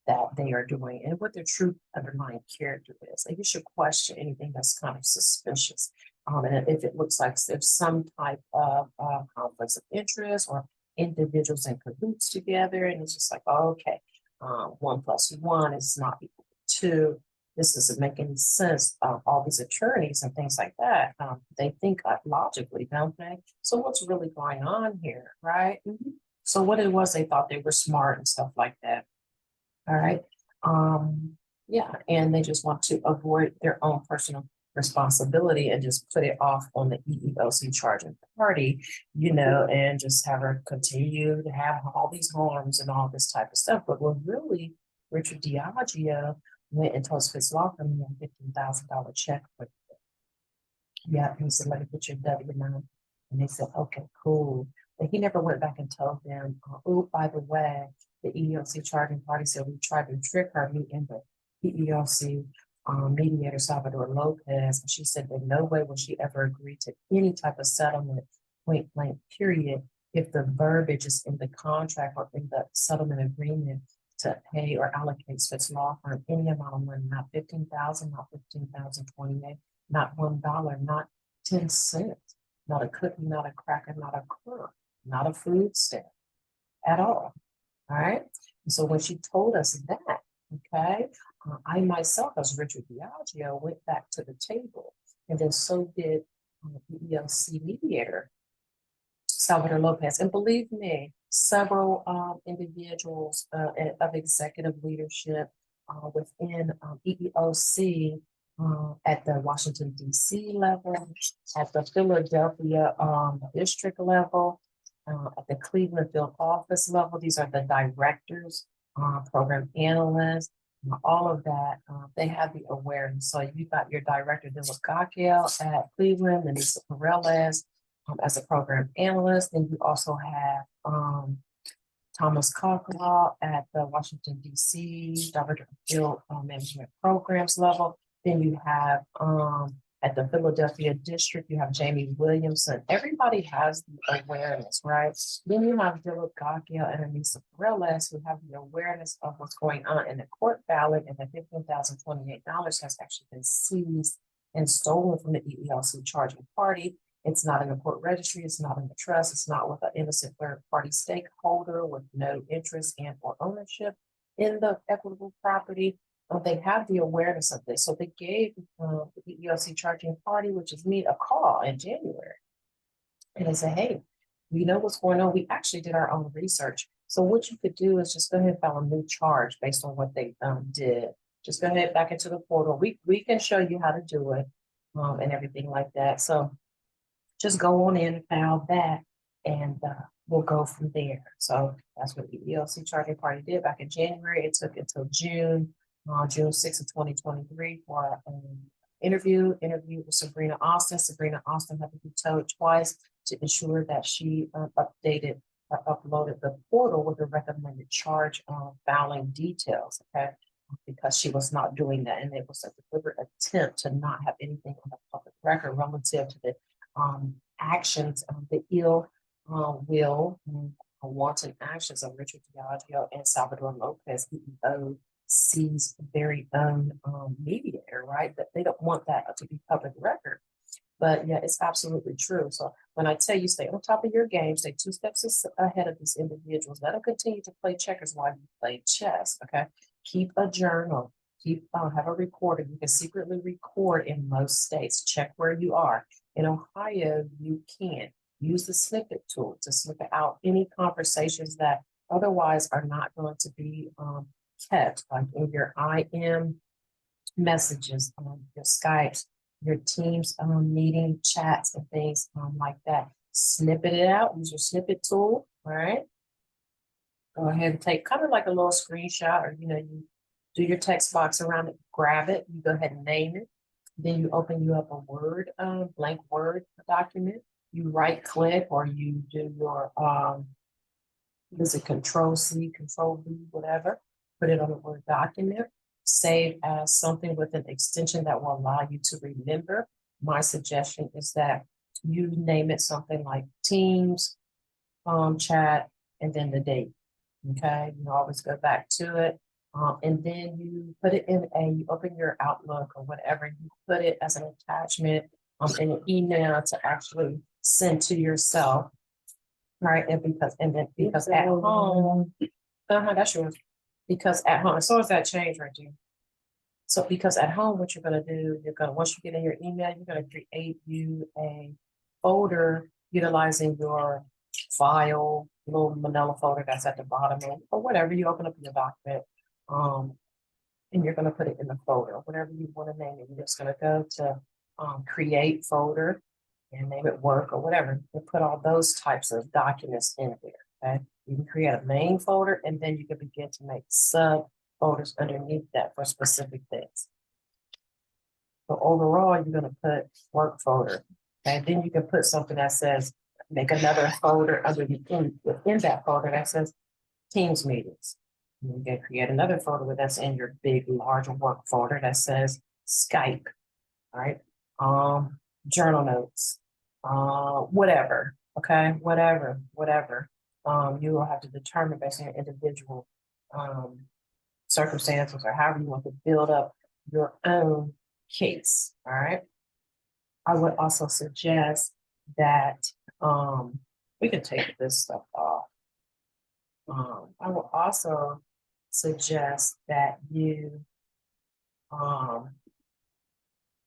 that they are doing and what their true underlying character is. And you should question anything that's kind of suspicious. And if it looks like there's some type of conflicts of interest or individuals in cahoots together, and it's just like, oh, okay, 1 + 1 is not equal to 2. This doesn't make any sense. All these attorneys and things like that, they think logically, don't they? So what's really going on here, right? So what it was, they thought they were smart and stuff like that. All right. Yeah, and they just want to avoid their own personal responsibility and just put it off on the EEOC charging party, and just have her continue to have all these harms and all this type of stuff. But when really Richard Diageo went and told Fitz Law Firm a $15,000 check for, yeah, he said, let me put your W-9. And they said, okay, cool. But he never went back and told them, oh, by the way, the EEOC charging party said we tried to trick her, me and the EEOC mediator Salvador Lopez. And she said that no way will she ever agree to any type of settlement, point blank, period, if the verbiage is in the contract or in the settlement agreement to pay or allocate Fitz Law Firm any amount of money, not 15,000, not 15,028, not $1, not 10 cents, not a cookie, not a cracker, not a crumb, not a food stamp at all. All right. And so when she told us that, okay, I myself, as Richard Diageo, went back to the table, and then so did the EEOC mediator, Salvador Lopez. And believe me, several individuals of executive leadership within EEOC at the Washington, D.C. level, at the Philadelphia district level, at the Cleveland field office level. These are the directors, program analysts, all of that. They have the awareness. So you got your director, Dylan Gockel at Cleveland, and Lisa Perez as a program analyst. Then you also have Thomas Cocklaw at the Washington, D.C. Director of Field Management Programs level. Then you have at the Philadelphia district, you have Jamie Williamson. Everybody has the awareness, right? Then you have Dylan Gockel and Anissa Perez, who have the awareness of what's going on in the court ballot, and the $15,028 has actually been seized and stolen from the EEOC charging party. It's not in the court registry, it's not in the trust, it's not with an innocent third-party stakeholder with no interest and or ownership in the equitable property. They have the awareness of this. So they gave the EEOC charging party, which is me, a call in January. And they said, hey, we know what's going on. We actually did our own research. So what you could do is just go ahead and file a new charge based on what they did. Just go ahead back into the portal. We can show you how to do it and everything like that. So just go on in and file that, and we'll go from there. So that's what the EEOC charging party did back in January. It took until June 6th of 2023 for an interview with Sabrina Austin. Sabrina Austin had to be told twice to ensure that she updated or uploaded the portal with the recommended charge filing details, okay? Because she was not doing that, and it was a deliberate attempt to not have anything on the public record relative to the actions of the ill will and wanton actions of Richard Diageo and Salvador Lopez, EEOC's very own mediator, right? That they don't want that to be public record. But yeah, it's absolutely true. So when I tell you stay on top of your game, stay 2 steps ahead of these individuals, let them continue to play checkers while you play chess, okay? Keep a journal, have a recorder. You can secretly record in most states. Check where you are. In Ohio, you can use the snippet tool to snippet out any conversations that otherwise are not going to be kept, like in your IM messages, your Skypes, your team's meeting chats and things like that. Snippet it out, use your snippet tool, all right? Go ahead and take kind of like a little screenshot, or you do your text box around it, grab it, you go ahead and name it. Then you open you up a Word, blank Word document. You right click, or you do your is it Control C, Control V, whatever. Put it on a Word document. Save as something with an extension that will allow you to remember. My suggestion is that you name it something like Teams, chat, and then the date. Okay, you always go back to it. And then you put it you open your Outlook or whatever, you put it as an attachment in an email to actually send to yourself. Right, because at home, that's yours. Because at home, so is that change right there. So because at home, what you're gonna do, once you get in your email, you're gonna create you a folder utilizing your file, little manila folder that's at the bottom or whatever you open up in your document. And you're gonna put it in the folder, whatever you want to name it. You're just gonna go to create folder and name it work or whatever. You put all those types of documents in there. Okay. You can create a main folder, and then you can begin to make sub folders underneath that for specific things. So overall, you're going to put work folder. Okay. Then you can put something that says, make another folder within that folder that says Teams meetings. You can create another folder that's in your big, large work folder that says Skype. All right. Journal notes, whatever. Okay. Whatever. You will have to determine based on your individual circumstances or however you want to build up your own case. All right. I would also suggest that we can take this stuff off. I will also suggest that you how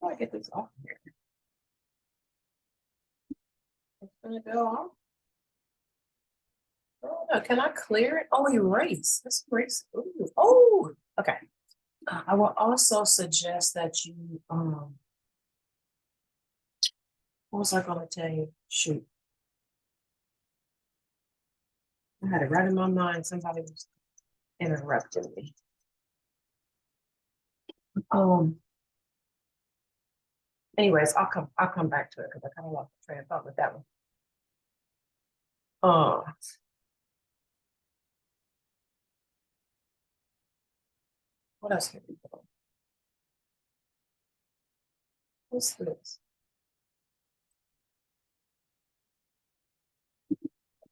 do I get this off here? It's gonna go off. Oh, no, can I clear it? Oh, erase. Let's erase. Ooh. Oh, okay. I will also suggest that you what was I gonna tell you? Shoot. I had it right in my mind. Somebody was interrupting me. Anyways, I'll come back to it because I kind of lost the train of thought with that one. What else can we do? What's this?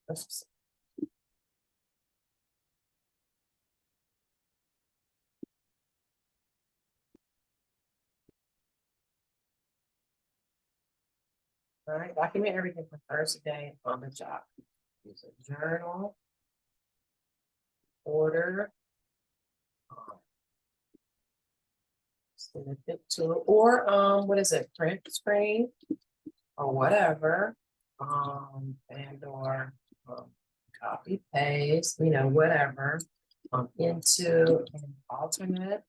Let's all right, document everything for first day on the job. Use a journal, order, snippet tool, or what is it, print screen or whatever, and or copy paste, whatever, into an alternate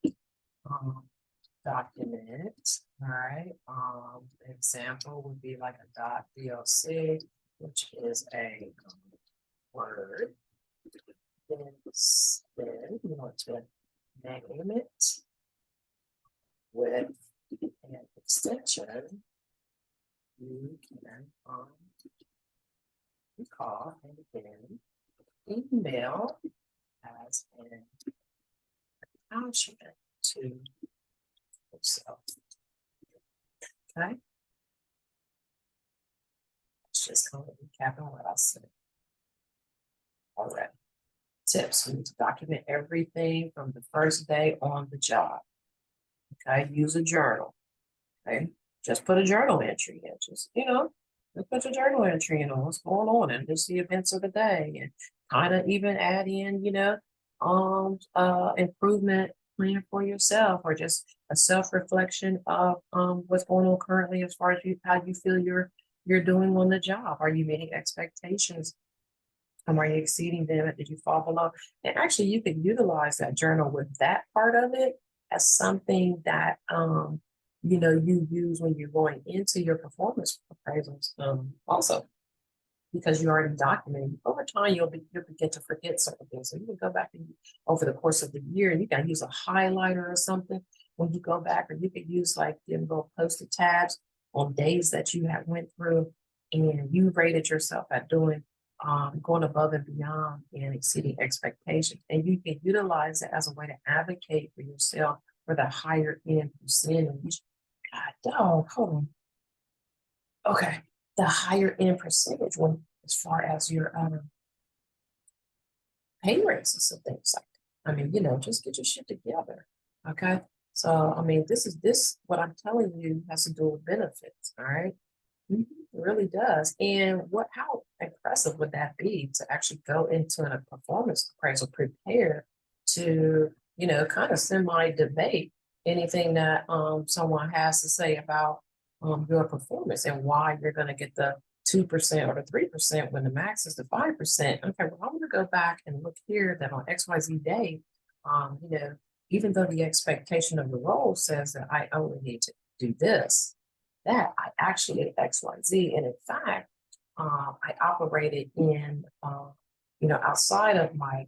document. All right. Example would be like a .doc, which is a Word. Then you want to name it with an extension. You can call and then email as an attachment to yourself. Okay. Let's just kind of recap on what I said. All right. Tips. We need to document everything from the first day on the job. Okay. Use a journal. Okay. Just put a journal entry in. Just put your journal entry in on what's going on and just the events of the day, and kind of even add in, improvement plan for yourself, or just a self-reflection of what's going on currently as far as how you feel you're doing on the job. Are you meeting expectations? Are you exceeding them? Did you fall below? And actually, you could utilize that journal with that part of it as something that you use when you're going into your performance appraisals, also because you already documented. Over time, you'll begin to forget certain things. So you can go back and over the course of the year, and you can use a highlighter or something when you go back, or you could use like the little post-it tabs on days that you have went through and you rated yourself at doing going above and beyond and exceeding expectations. And you can utilize it as a way to advocate for yourself for the higher end percentage. God, dog, hold on. Okay, the higher end percentage when as far as your pay raises and things like that. I mean, just get your shit together. Okay. So I mean, this what I'm telling you has to do with benefits. All right. Mhm. It really does. And how impressive would that be to actually go into a performance appraisal prepared to, kind of semi debate anything that someone has to say about your performance and why you're going to get the 2% or the 3% when the max is the 5%. Okay, well, I'm going to go back and look here that on XYZ day, um, you know, even though the expectation of the role says that I only need to do this, that I actually did XYZ. And in fact, I operated in, outside of my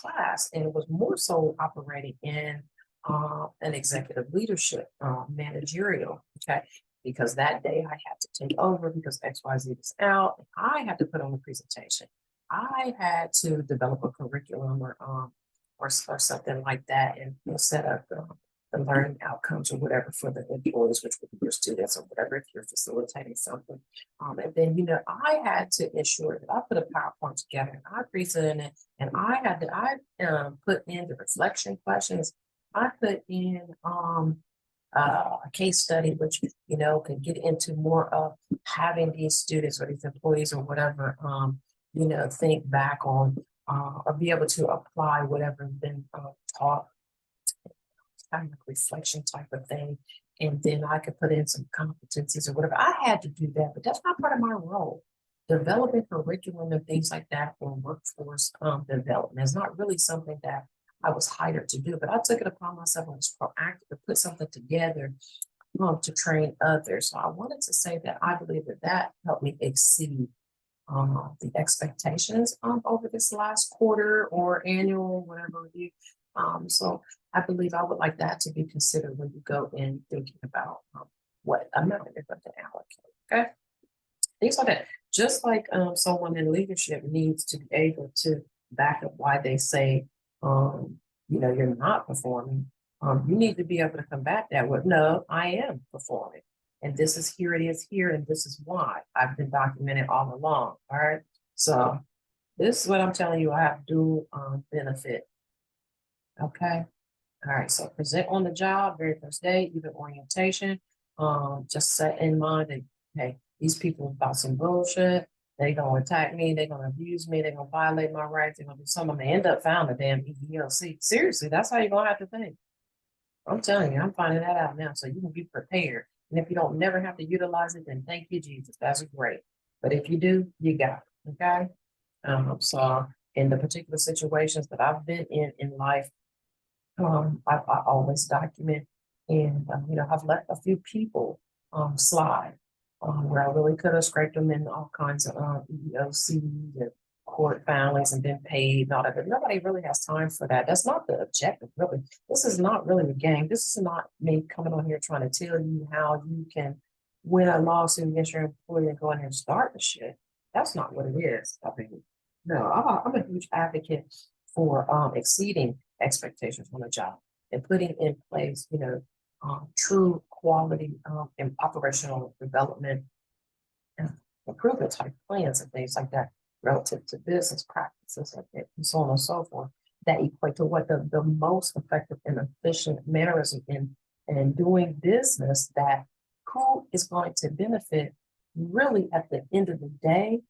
class, and it was more so operating in an executive leadership, managerial. Okay, because that day I had to take over because XYZ was out. And I had to put on a presentation. I had to develop a curriculum or something like that, and set up the learning outcomes or whatever for the employees, which would be your students or whatever, if you're facilitating something. And then, I had to ensure that I put a PowerPoint together and I presented it, and I put in the reflection questions. I put in a case study, which, can get into more of having these students or these employees or whatever, think back on or be able to apply whatever has been taught, kind of reflection type of thing. And then I could put in some competencies or whatever. I had to do that, but that's not part of my role. Developing curriculum and things like that for workforce development is not really something that I was hired to do, but I took it upon myself and was proactive to put something together to train others. So I wanted to say that I believe that helped me exceed the expectations over this last quarter or annual, whatever you. So I believe I would like that to be considered when you go in thinking about what amount you're going to allocate. Okay, things like that. Just like someone in leadership needs to be able to back up why they say, you're not performing. You need to be able to combat that with, no, I am performing. And this is here it is here, and this is why I've been documented all along. All right. So this is what I'm telling you, I have dual benefit. Okay. All right. So present on the job, very first day, even orientation. Just set in mind that, hey, these people about some bullshit. They're gonna attack me, they're gonna abuse me, they're gonna violate my rights, they're gonna do something. They end up found a damn EEOC. Seriously, that's how you're gonna have to think. I'm telling you, I'm finding that out now. So you can be prepared. And if you don't never have to utilize it, then thank you, Jesus. That's great. But if you do, you got it. Okay. So in the particular situations that I've been in life, I always document, and I've let a few people slide where I really could have scraped them in all kinds of EEOC and court filings and been paid and all that. But nobody really has time for that. That's not the objective, really. This is not really a game. This is not me coming on here trying to tell you how you can win a lawsuit against your employer and go in here and start the shit. That's not what it is. I mean, no, I'm a huge advocate for exceeding expectations on a job and putting in place, true quality and operational development and improvement type plans and things like that relative to business practices and so on and so forth that equate to what the most effective and efficient mannerism in doing business, that who is going to benefit really at the end of the day.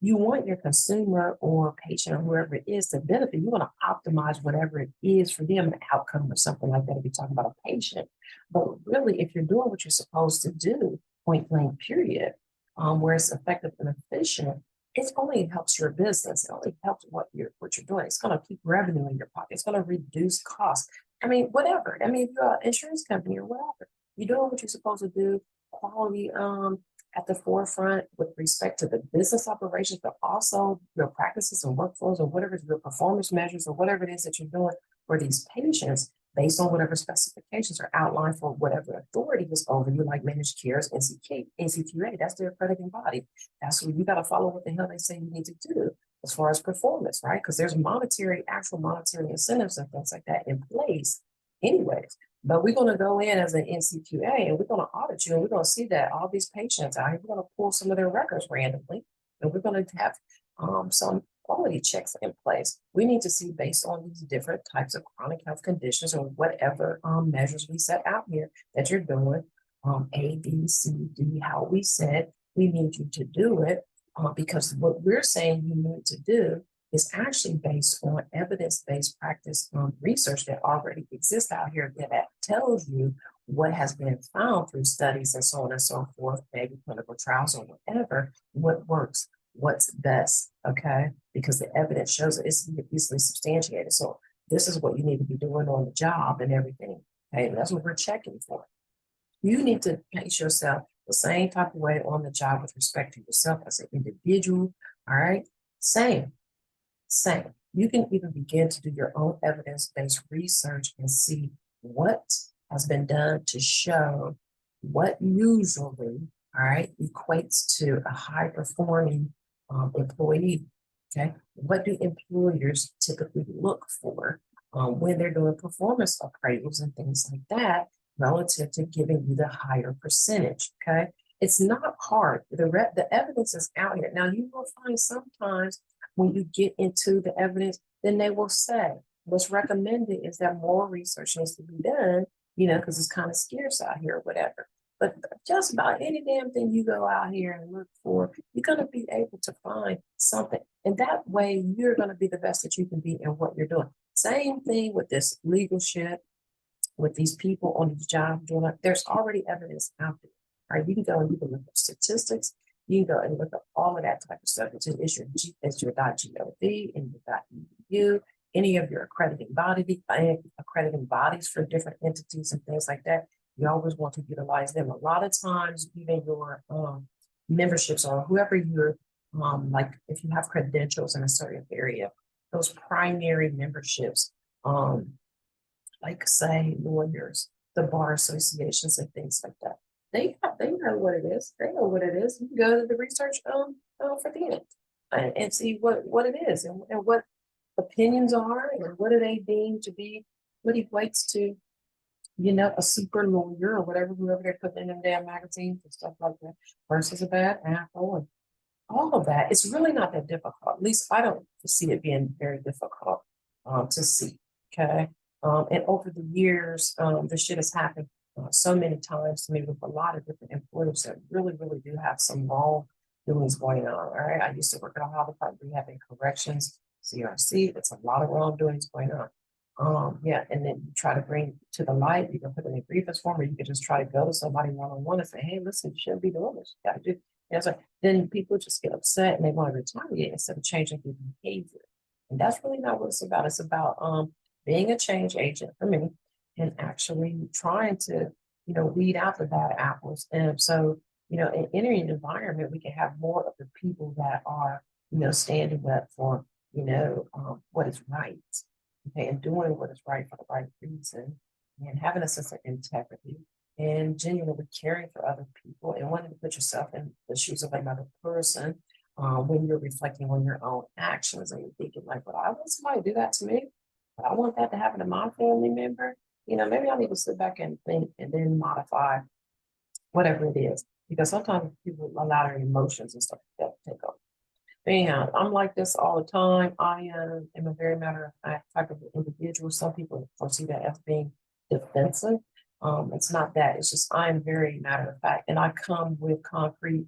You want your consumer or patient or whoever it is to benefit. You want to optimize whatever it is for them, an outcome or something like that if you're talking about a patient. But really, if you're doing what you're supposed to do, point blank, period, where it's effective and efficient, it only helps your business. It only helps what you're doing. It's going to keep revenue in your pocket. It's going to reduce costs. I mean, whatever. I mean, if you're an insurance company or whatever, You're doing what you're supposed to do. Quality at the forefront with respect to the business operations, but also your practices and workflows or whatever your performance measures or whatever it is that you're doing for these patients based on whatever specifications are outlined for whatever authority is over you, like managed cares, NCQA, that's their accrediting body. That's what you got to follow what the hell they say you need to do as far as performance, right? Because there's actual monetary incentives and things like that in place anyways. But we're going to go in as an NCQA and we're going to audit you and we're going to see that all these patients out here, we're going to pull some of their records randomly and we're going to have some quality checks in place. We need to see based on these different types of chronic health conditions or whatever measures we set out here that you're doing, A, B, C, D, how we said we need you to do it because what we're saying you need to do is actually based on evidence-based practice research that already exists out here that tells you what has been found through studies and so on and so forth, maybe clinical trials or whatever, what works, what's best, okay? Because the evidence shows that it's easily substantiated. So this is what you need to be doing on the job and everything, okay? And that's what we're checking for. You need to pace yourself the same type of way on the job with respect to yourself as an individual, all right? Same. You can even begin to do your own evidence-based research and see what has been done to show what usually, all right, equates to a high-performing employee, okay? What do employers typically look for when they're doing performance appraisals and things like that relative to giving you the higher percentage, okay? It's not hard. The evidence is out here. Now, you will find sometimes when you get into the evidence, then they will say what's recommended is that more research needs to be done, because it's kind of scarce out here or whatever. But just about any damn thing you go out here and look for, you're going to be able to find something. And that way, you're going to be the best that you can be in what you're doing. Same thing with this legal shit, with these people on these jobs doing it. There's already evidence out there. All right, you can go and you can look up statistics. You can go and look up all of that type of stuff. It's your .gov and your .edu, any of your accrediting bodies for different entities and things like that. You always want to utilize them. A lot of times, even your memberships or whoever you're like if you have credentials in a certain area, those primary memberships, like say lawyers, the bar associations and things like that. They know what it is. They know what it is. You can go to the research for the end and see what it is and what opinions are and what do they deem to be what equates to, a super lawyer or whoever they're putting in them damn magazines and stuff like that versus a bad apple and all of that. It's really not that difficult. At least I don't see it being very difficult to see. Okay. And over the years, this shit has happened so many times to me with a lot of different employers that really, really do have some wrongdoings going on. All right. I used to work at a Ohio Department of Rehab and Corrections, CRC. That's a lot of wrongdoings going on. Yeah, and then you try to bring to the light, you can put in a grievance form, or you can just try to go to somebody one-on-one and say, hey, listen, you shouldn't be doing this. You gotta do. So then people just get upset and they want to retaliate instead of changing their behavior. And that's really not what it's about. It's about being a change agent for me and actually trying to, weed out the bad apples. And so, in any environment, we can have more of the people that are, standing up for, what is right. Okay, and doing what is right for the right reason and having a sense of integrity and genuinely caring for other people and wanting to put yourself in the shoes of another person when you're reflecting on your own actions and you're thinking like, well, I want somebody to do that to me, but I want that to happen to my family member. Maybe I need to sit back and think and then modify whatever it is. Because sometimes people allow their emotions and stuff like that to take over. Anyhow, I'm like this all the time. I am a very matter of fact type of individual. Some people foresee that as being defensive. It's not that. It's just I'm very matter of fact, and I come with concrete,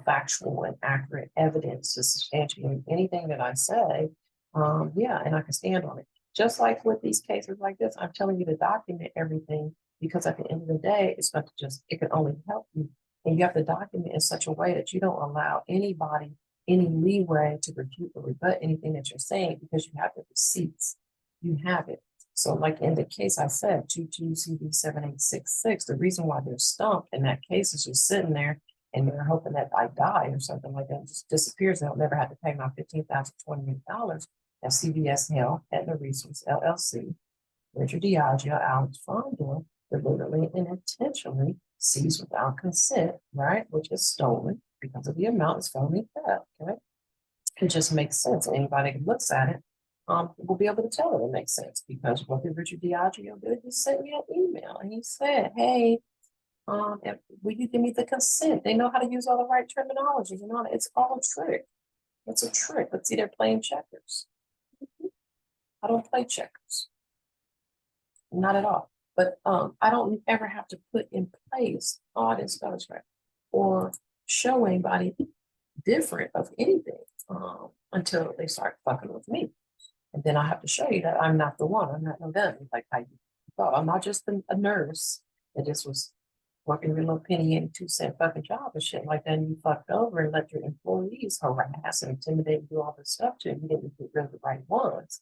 factual and accurate evidence to substantiate anything that I say. Yeah, and I can stand on it. Just like with these cases like this, I'm telling you to document everything because at the end of the day, it's going to it can only help you. And you have to document in such a way that you don't allow anybody any leeway to refute or rebut anything that you're saying because you have the receipts. You have it. So like in the case I said, 22 CV 7866, the reason why they're stumped in that case is just sitting there and they're hoping that I die or something like that, it just disappears. They'll never have to pay my $15,028 that CVS Health and the Resource LLC, Richard Diageo, Alex Frondor, deliberately and intentionally seized without consent, right? Which is stolen because of the amount is felony theft, okay? It just makes sense. Anybody who looks at it will be able to tell it makes sense because what did Richard Diageo do? He sent me an email and he said, hey, will you give me the consent? They know how to use all the right terminology and all that. It's all a trick. It's a trick. Let's see, they're playing checkers. I don't play checkers. Not at all. But I don't ever have to put in place, oh, I didn't spell this right, or show anybody different of anything until they start fucking with me. And then I have to show you that I'm not the one. I'm not no them. Like I thought, I'm not just a nurse that just was working a little penny and 2 cent fucking job and shit like that. And you fucked over and let your employees harass and intimidate and do all this stuff to you. You didn't get rid of the right ones.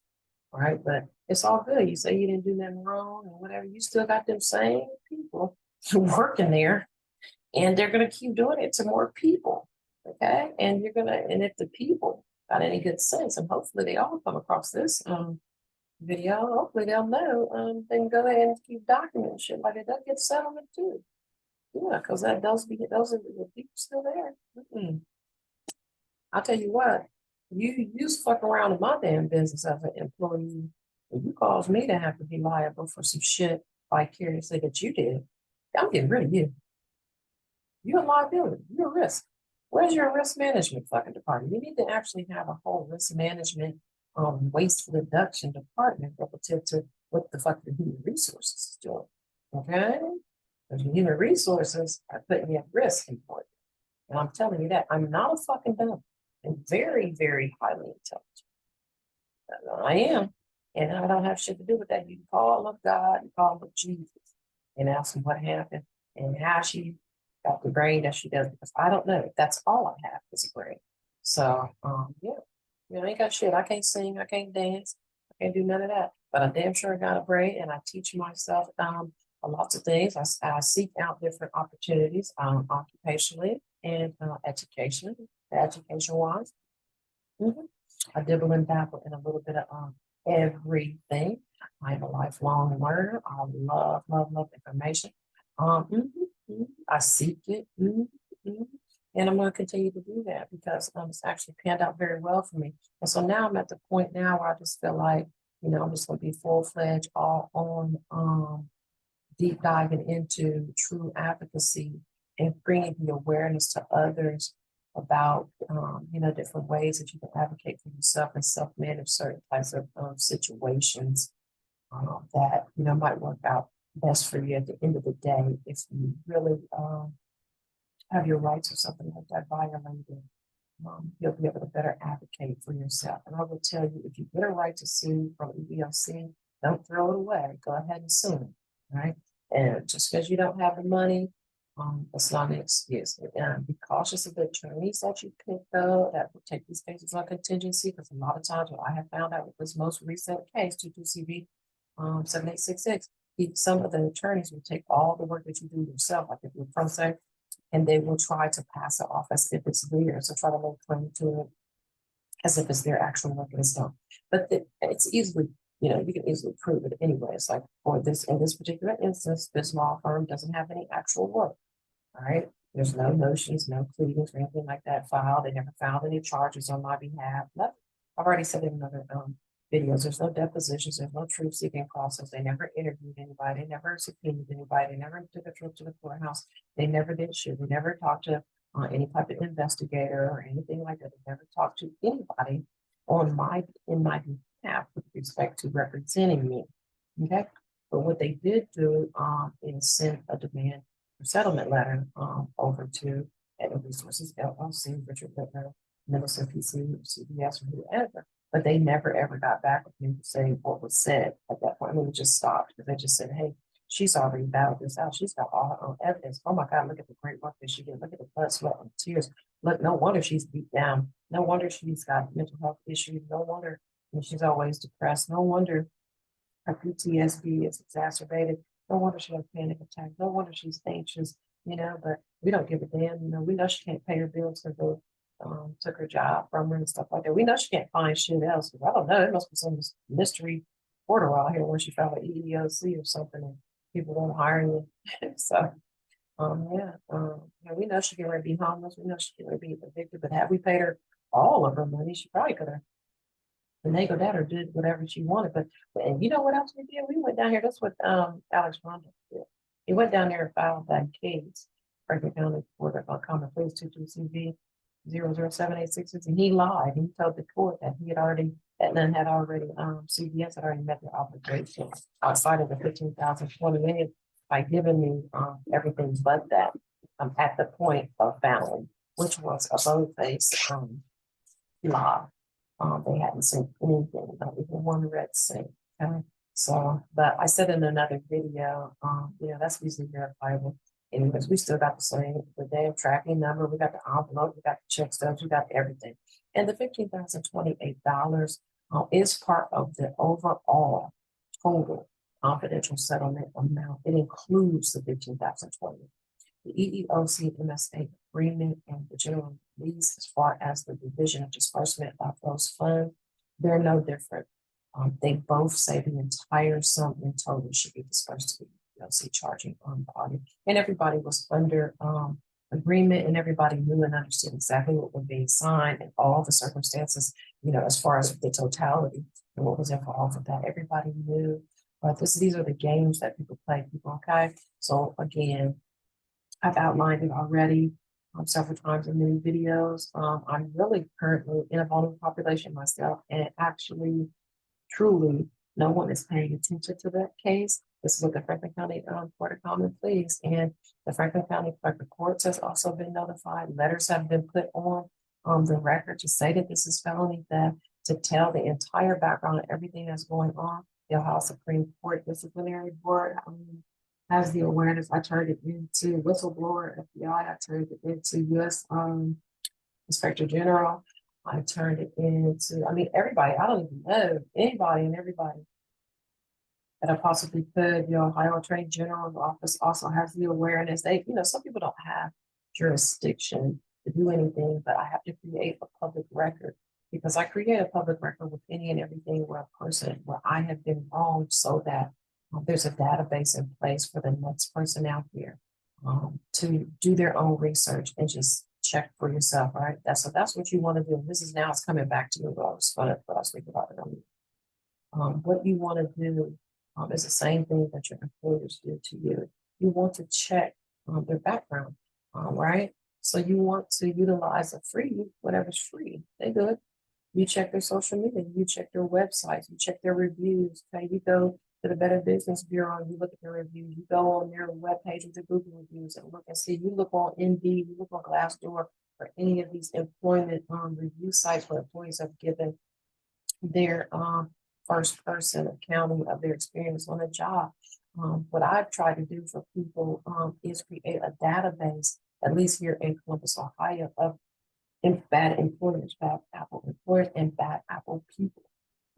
All right, but it's all good. You say you didn't do nothing wrong and whatever. You still got them same people working there, and they're gonna keep doing it to more people. Okay, and and if the people got any good sense, and hopefully they all come across this video, hopefully they'll know they can go ahead and keep documenting shit like it. They'll get settlement too. Yeah, because those are the people still there. I'll tell you what, you fuck around in my damn business as an employee, and you cause me to have to be liable for some shit vicariously that you did. I'm getting rid of you. You're a liability. You're a risk. Where's your risk management fucking department? You need to actually have a whole risk management waste reduction department relative to what the fuck the human resources is doing. Okay? Because the human resources are putting you at risk for it. And I'm telling you that I'm not a fucking dumb. I'm very, very highly intelligent. I am. And I don't have shit to do with that. You can call up God, you call up Jesus, and ask him what happened and how she got the brain that she does, because I don't know. That's all I have is a brain. So, yeah. I ain't got shit. I can't sing, I can't dance, I can't do none of that. But I damn sure got a brain, and I teach myself lots of things. I seek out different opportunities occupationally and education wise. I dibble and dabble in a little bit of everything. I'm a lifelong learner. I love information. I seek it. And I'm going to continue to do that because it's actually panned out very well for me. And so now I'm at the point now where I just feel like, I'm just going to be full-fledged all on deep diving into true advocacy and bringing the awareness to others about, different ways that you can advocate for yourself and self-manage certain types of situations that, might work out best for you at the end of the day if you really have your rights or something like that violated. You'll be able to better advocate for yourself. And I will tell you, if you get a right to sue from EEOC, don't throw it away. Go ahead and sue, right? And just because you don't have the money, that's not an excuse. And be cautious of the attorneys that you pick, though, that will take these cases on contingency, because a lot of times what I have found out with this most recent case, 22CV 7866, some of the attorneys will take all the work that you do yourself, like if you're pro se, and they will try to pass it off as if it's theirs, so try to lay claim to it as if it's their actual work and stuff. But it's easily, you can easily prove it anyway. It's like in this particular instance, this law firm doesn't have any actual work. All right. There's no motions, no pleadings or anything like that filed. They never filed any charges on my behalf. Nothing. I've already said in another videos, there's no depositions, there's no truth seeking process. They never interviewed anybody, they never subpoenaed anybody, they never took a trip to the courthouse, they never did shit, they never talked to any type of investigator or anything like that. They never talked to anybody in my behalf with respect to representing me. Okay. But what they did do is send a demand for settlement letter over to Edward Resources LLC, Richard Whitmer, Middleton PC, CBS, or whoever. But they never ever got back with me to say what was said at that point. I mean, it just stopped because they just said, hey, she's already battled this out. She's got all her own evidence. Oh my God, look at the great work that she did. Look at the blood, sweat, and tears. Look, no wonder she's beat down. No wonder she's got mental health issues. No wonder she's always depressed. No wonder her PTSD is exacerbated. No wonder she has panic attacks. No wonder she's anxious, but we don't give a damn. We know she can't pay her bills because they took her job from her and stuff like that. We know she can't find shit else. I don't know. There must be some mystery portal out here where she found an EEOC or something and people won't hire you. So, we know she can be homeless. We know she can be evicted, but had we paid her all of her money, she probably could have finagled that or did whatever she wanted. But and you know what else we did? We went down here. That's what Alex Rondo did. He went down there and filed that case, Franklin County Court of Common Pleas 22CV 00786, and he lied. He told the court that he had already CBS had already met their obligation outside of the 15,028 by giving me everything but that at the point of filing, which was a bold-faced lie. They hadn't seen anything, not even one red cent. Okay. So, but I said in another video, that's easily verifiable. Anyways, we still got the damn tracking number, we got the envelope, we got the check stubs, we got everything. And the $15,028 is part of the overall total confidential settlement amount. It includes the $15,020. The EEOC MSA agreement and the general release as far as the division of disbursement of those funds, they're no different. They both say the entire sum in total should be dispersed to the EEOC charging party. And everybody was under agreement, and everybody knew and understood exactly what was being signed and all the circumstances, as far as the totality and what was involved with that. Everybody knew. But these are the games that people play, okay? So again, I've outlined it already several times in many videos. I'm really currently in a vulnerable population myself, and actually, truly, no one is paying attention to that case. This is with the Franklin County Court of Common Pleas, and the Franklin County Clerk of Courts has also been notified. Letters have been put on the record to say that this is felony theft, to tell the entire background of everything that's going on. The Ohio Supreme Court Disciplinary Board has the awareness. I turned it into whistleblower FBI. I turned it into U.S. Inspector General. I turned it into, everybody. I don't even know anybody and everybody that I possibly could. Ohio Attorney General's office also has the awareness. They, some people don't have jurisdiction to do anything, but I have to create a public record because I create a public record with any and everything where I have been wronged, so that there's a database in place for the next person out here to do their own research and just check for yourself, right? That's what you want to do. This is now it's coming back to me. But I was thinking about it. What you want to do is the same thing that your employers do to you. You want to check their background, right? So you want to utilize whatever's free. They do it. You check their social media, you check their websites, you check their reviews. Okay, you go to the Better Business Bureau and you look at their reviews. You go on their webpage with the Google reviews and look and see. You look on Indeed, you look on Glassdoor, or any of these employment review sites where employees have given their first person accounting of their experience on a job. What I've tried to do for people is create a database, at least here in Columbus, Ohio, of bad employers, bad apple employers, and bad apple people.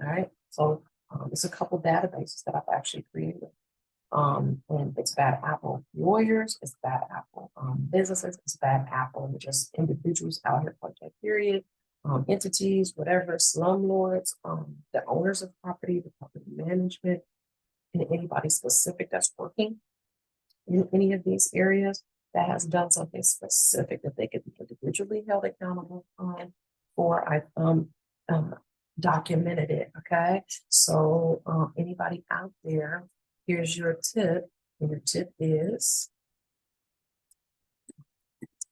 All right. So there's a couple databases that I've actually created. And it's bad apple lawyers, it's bad apple businesses, it's bad apple just individuals out here for that period, entities, whatever, slumlords, the owners of property, the property management, and anybody specific that's working in any of these areas that has done something specific that they could be individually held accountable for. I've documented it. Okay. So anybody out there, here's your tip. And your tip is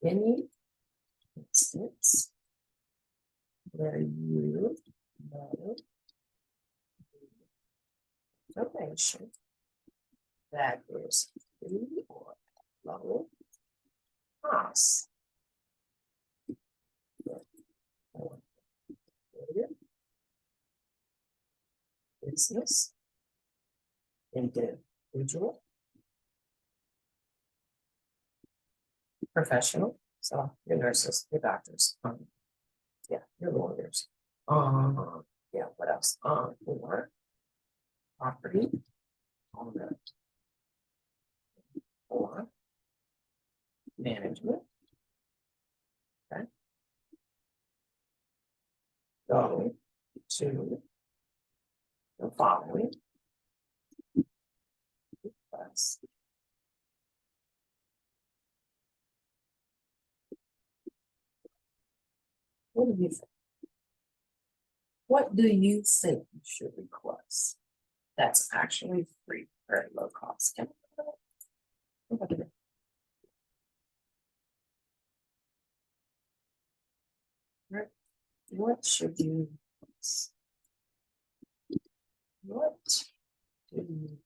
any instance where you know information that is free or low cost business, individual, professional. So your nurses, your doctors, your lawyers. Yeah, what else? Or property owner or management. Okay. Go to the following. Request. What do you think? What do you think you should request? That's actually free, very low cost. What should you? What do you?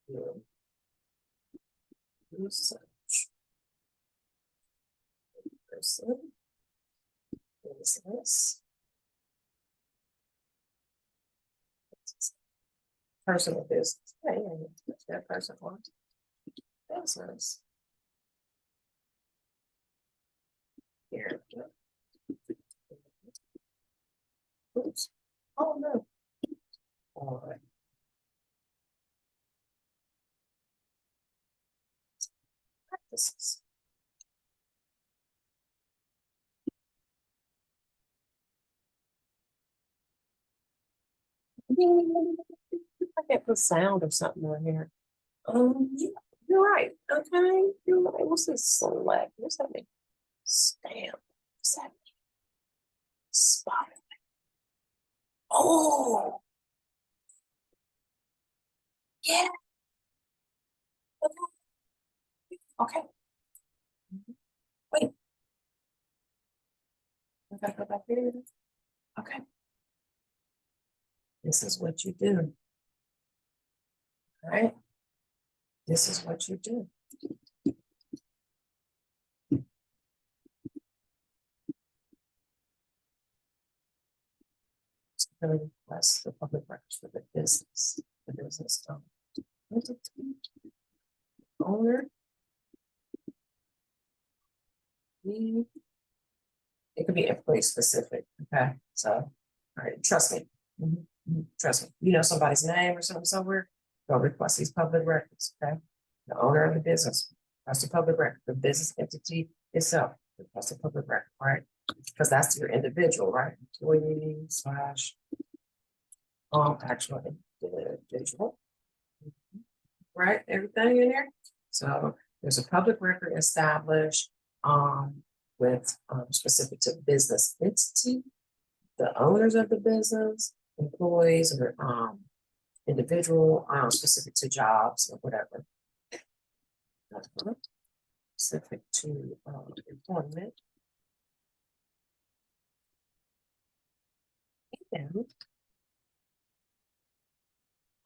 Do research person business personal business. Hey, that person wants business. Here. Oops. Oh no. All right. Practices. I can't put sound or something on here. Yeah, you're right. Okay, you're right. What's this select? What's that mean? Stamp. What's that mean? Spot. Oh, yeah. Okay. Wait. I gotta go back here. Okay. This is what you do. All right. This is what you do. Request the public records for the business entity, owner. It could be employee specific. Okay, so all right, trust me. Trust me. You know somebody's name or something somewhere. Go request these public records. Okay, the owner of the business request a public record. The business entity itself request a public record. All right, because that's your individual, right? Employee slash actual individual. Right, everything in there. So there's a public record established with specific to business entity, the owners of the business, employees, or individual specific to jobs or whatever. Specific to employment. And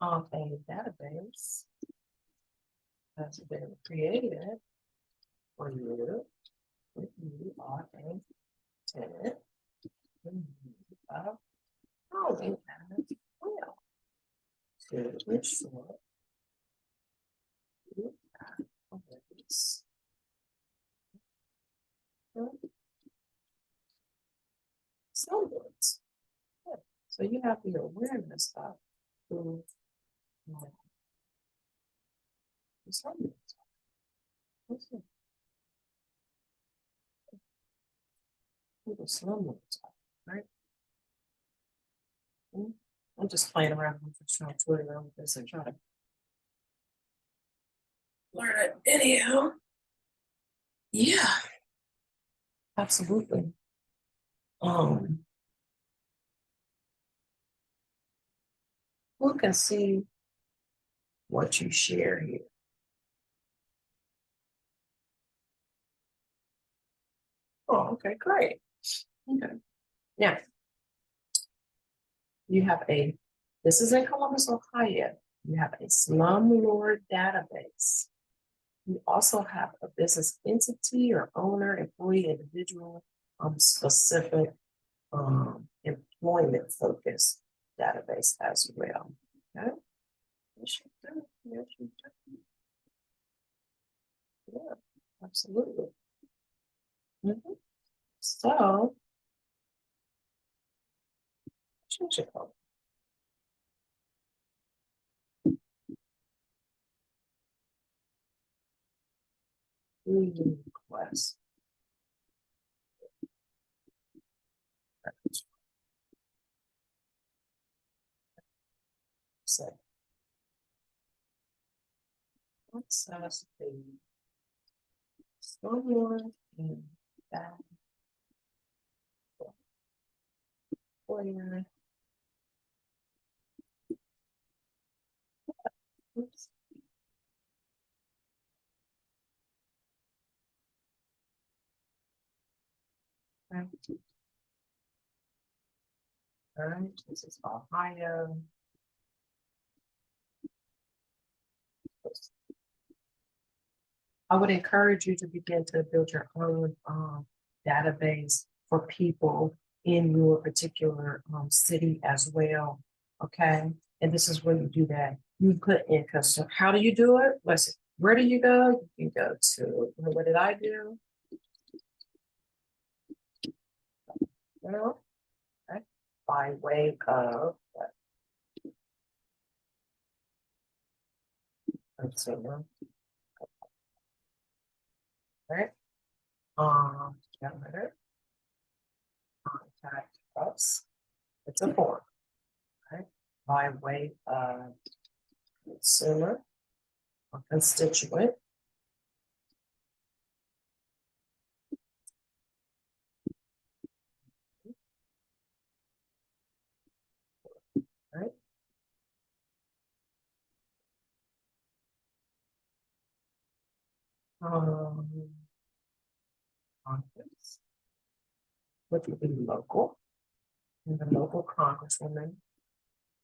on a database that's been created for you if you are a tenant. Housing as well. To ensure you have awareness. Standards. Yeah. So you have the awareness of who the standards are. Who the standards are, right? I'm just playing around with this, trying to toy around with this and try to learn it anyhow. Yeah, absolutely. Look and see what you share here. Oh, okay, great. Okay. Now, you have this is in Columbus, Ohio. You have a slumlord database. You also have a business entity or owner, employee, individual, specific employment focused database as well. Okay. Yes, you do. Yes, you do. Yeah, absolutely. So Change it up. Request. So what's us the someone in that foyer. Oops. Right. All right, this is Ohio. I would encourage you to begin to build your own database for people in your particular city as well. Okay, and this is where you do that. You put in custom. How do you do it? Let's see. Where do you go? You can go to, what did I do? Well, okay. By way of, let's see, right? Calendar, contact us. It's a form, right? By way of consumer or constituent. Right? Congress, which would be local, and the local congresswoman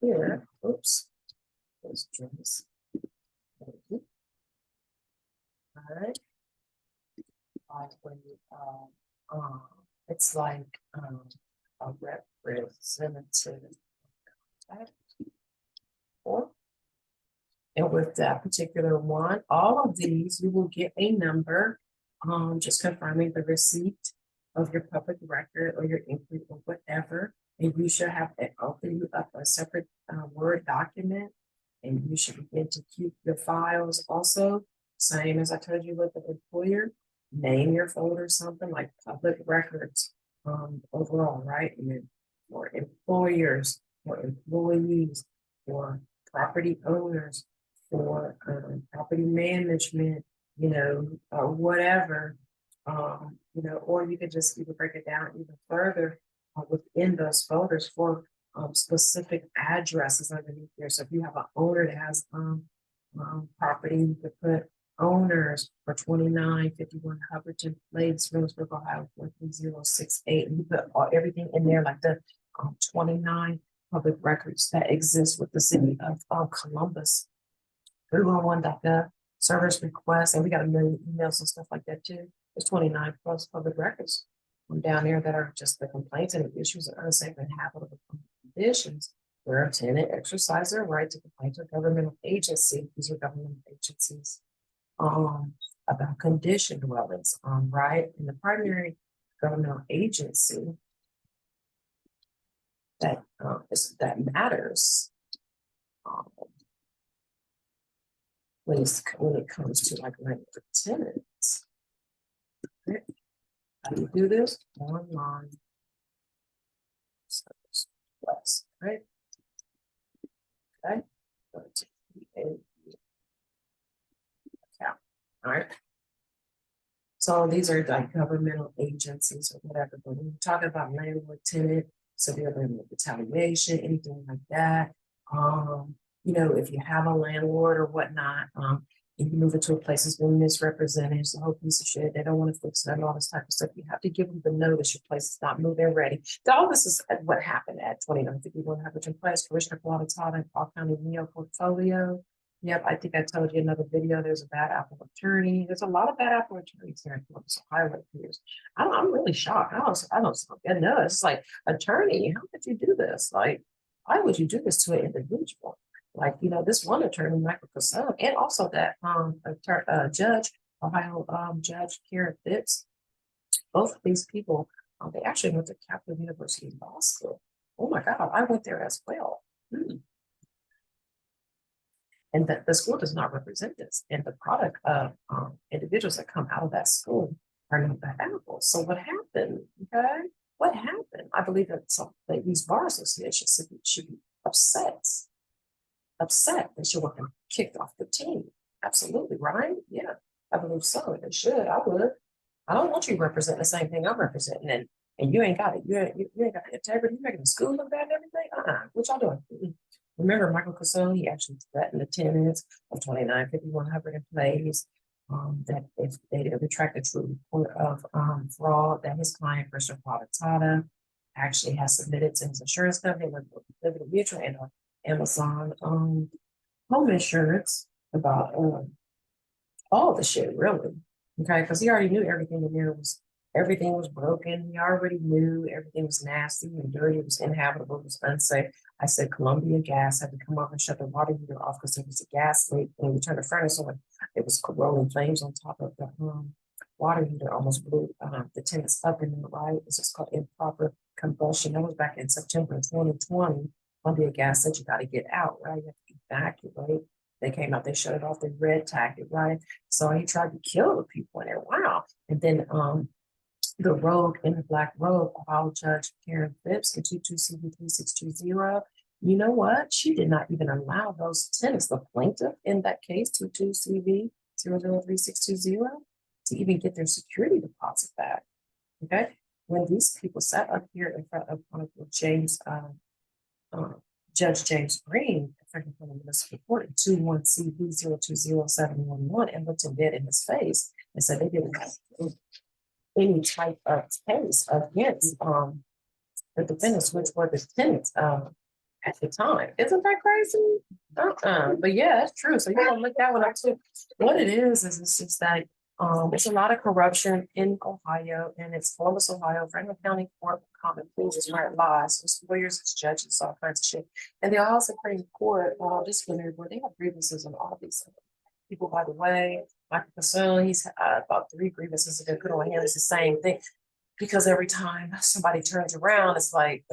here, oops, those Joyce. All right. It's like a representative contact form. And with that particular one, all of these, you will get a number, just confirming the receipt of your public record or your inquiry or whatever. And you should have to open you up a separate Word document, and you should begin to keep your files also. Same as I told you with the employer, name your folder something like public records overall, right? And then for employers, for employees, for property owners, for property management, whatever, or you could just even break it down even further within those folders for specific addresses underneath there. So if you have an owner that has property, you could put owners for 2951 Hubbardton Place, Williamsburg, Ohio 43068. And you put everything in there, like the 29 public records that exist with the city of Columbus. 311.gov, service requests, and we got a million emails and stuff like that too. There's 29 plus public records from down there that are just the complaints and the issues of unsafe and habitable conditions where a tenant exercise their right to complain to a governmental agency. These are government agencies about condition dwellings, right? And the primary governmental agency that that matters when it comes to like renting for tenants. Okay. How do you do this? Online service request, right? Okay. Go to the account. All right. So these are like governmental agencies or whatever, but when we're talking about landlord tenant, severe landlord retaliation, anything like that. If you have a landlord or whatnot, and you move it to a place that's been misrepresented, it's a whole piece of shit. They don't want to fix it and all this type of stuff. You have to give them the notice your place is not move-in ready. So all this is what happened at 2951 Hubbardton Place, Commissioner Guadalajara and Paul County Neo portfolio. Yep, I think I told you another video. There's a bad apple attorney. There's a lot of bad apple attorneys here in Columbus, Ohio. I'm really shocked. I don't know. It's like, attorney, how could you do this? Like, why would you do this to an individual? Like, this one attorney, Michael Casella, and also that judge, Ohio Judge Karen Fitz. Both of these people, they actually went to Capital University Law School. Oh my God, I went there as well. Hmm. And that the school does not represent this. And the product of individuals that come out of that school are not bad apples. So what happened? Okay, what happened? I believe that that these bar associations should be upset, upset that you were kicked off the team. Absolutely, right? Yeah, I believe so. They should. I would. I don't want you representing the same thing I'm representing, and you ain't got it. You ain't got the integrity. You making the school look bad and everything. What y'all doing? Remember, Michael Casone, he actually threatened the tenants of 2951 Hubbard Place that if they didn't retract the true report of fraud that his client, Christian Pavatata, actually has submitted to his insurance company, Liberty Mutual and Amazon home insurance about all the shit, really. Okay, because he already knew everything in there everything was broken. He already knew everything was nasty and dirty, it was inhabitable, it was unsafe. I said Columbia Gas had to come up and shut the water heater off because there was a gas leak. When we turned the furnace on, it was rolling flames on top of the water heater, almost blew the tenants up in the right. It's just called improper combustion. That was back in September 2020. Columbia Gas said you got to get out, right? You have to evacuate. They came out, they shut it off, they red tagged it, right? So he tried to kill the people in there. Wow. And then the rogue in the black robe, Ohio Judge Karen Phipps, the 22CV3620. You know what? She did not even allow those tenants, the plaintiff in that case, 22CV003620, to even get their security deposit back. Okay. When these people sat up here in front of James, Judge James Green, Franklin County Municipal Court in 21CV020711, and looked him dead in his face and said they didn't have any type of case against the defendants, which were the tenants at the time. Isn't that crazy? But yeah, it's true. So you're gonna look that one up too. What it is it's just that there's a lot of corruption in Ohio, and it's Columbus, Ohio, Franklin County Court Common Pleas is where it lies. It's lawyers, it's judges, all kinds of shit. And the Ohio Supreme Court, disciplinary board, they have grievances on all these people, by the way. Michael Casone, he's about 3 grievances ago, put on him. It's the same thing. Because every time somebody turns around, it's like,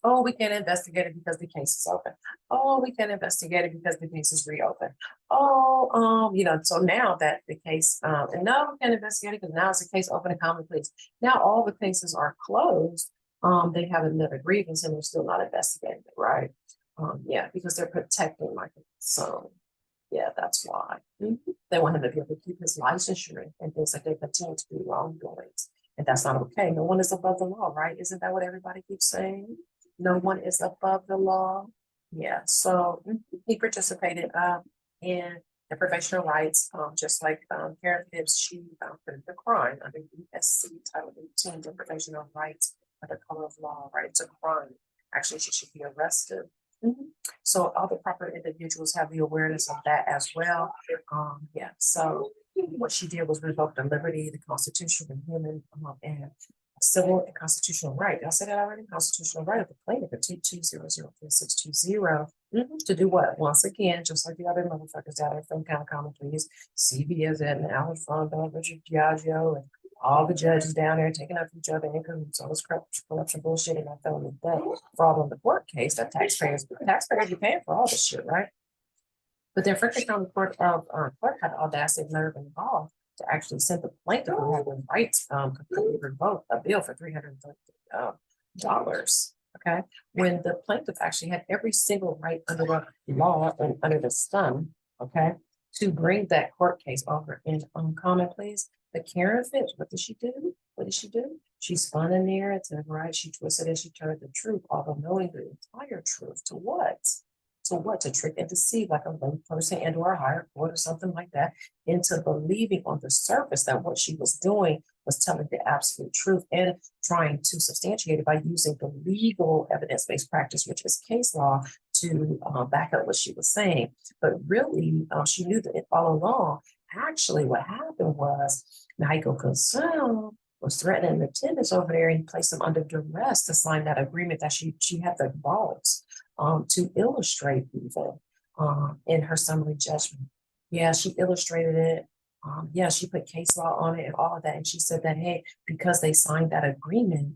oh, we can't investigate it because the case is open. Oh, we can't investigate it because the case is reopened. Oh, so now that the case, and no, we can't investigate it because now it's a case open and common pleas. Now all the cases are closed. They have another grievance and they're still not investigating it, right? Yeah, because they're protecting Michael. So yeah, that's why. They want him to be able to keep his licensure and things like they continue to do wrongdoings. And that's not okay. No one is above the law, right? Isn't that what everybody keeps saying? No one is above the law. Yeah, so he participated in deprivation of rights, just like Karen Phipps, she committed the crime under USC Title 18, deprivation of rights under color of law, right? It's a crime. Actually, she should be arrested. So all the proper individuals have the awareness of that as well. Yeah, so what she did was revoke the liberty, the constitutional and human and civil and constitutional right. I said that already. Constitutional right of the plaintiff at 220-3620 to do what? Once again, just like the other motherfuckers out there from Common Pleas, CBS and Alan Frondo, Richard Diageo, and all the judges down there taking up each other income, all this corruption bullshit, and I felony theft, fraud on the court case. That taxpayers are paying for all this shit, right? But then Franklin County Court of Clerk had the audacity, nerve, and gall to actually send the plaintiff who had their rights completely revoked a bill for $330. Okay, when the plaintiff actually had every single right under the law and under the sun, okay, to bring that court case over in common pleas. But Karen Phipps, what did she do? What did she do? She spun a narrative, right? She twisted and she turned the truth, although knowing the entire truth to what? To what? To trick and deceive like a lay person and or a higher court or something like that into believing on the surface that what she was doing was telling the absolute truth and trying to substantiate it by using the legal evidence-based practice, which is case law, to back up what she was saying. But really, she knew that all along. Actually, what happened was Michael Casone was threatening the tenants over there and placed them under duress to sign that agreement that she had the balls to illustrate even in her summary judgment. Yeah, she illustrated it. Yeah, she put case law on it and all of that. And she said that, hey, because they signed that agreement,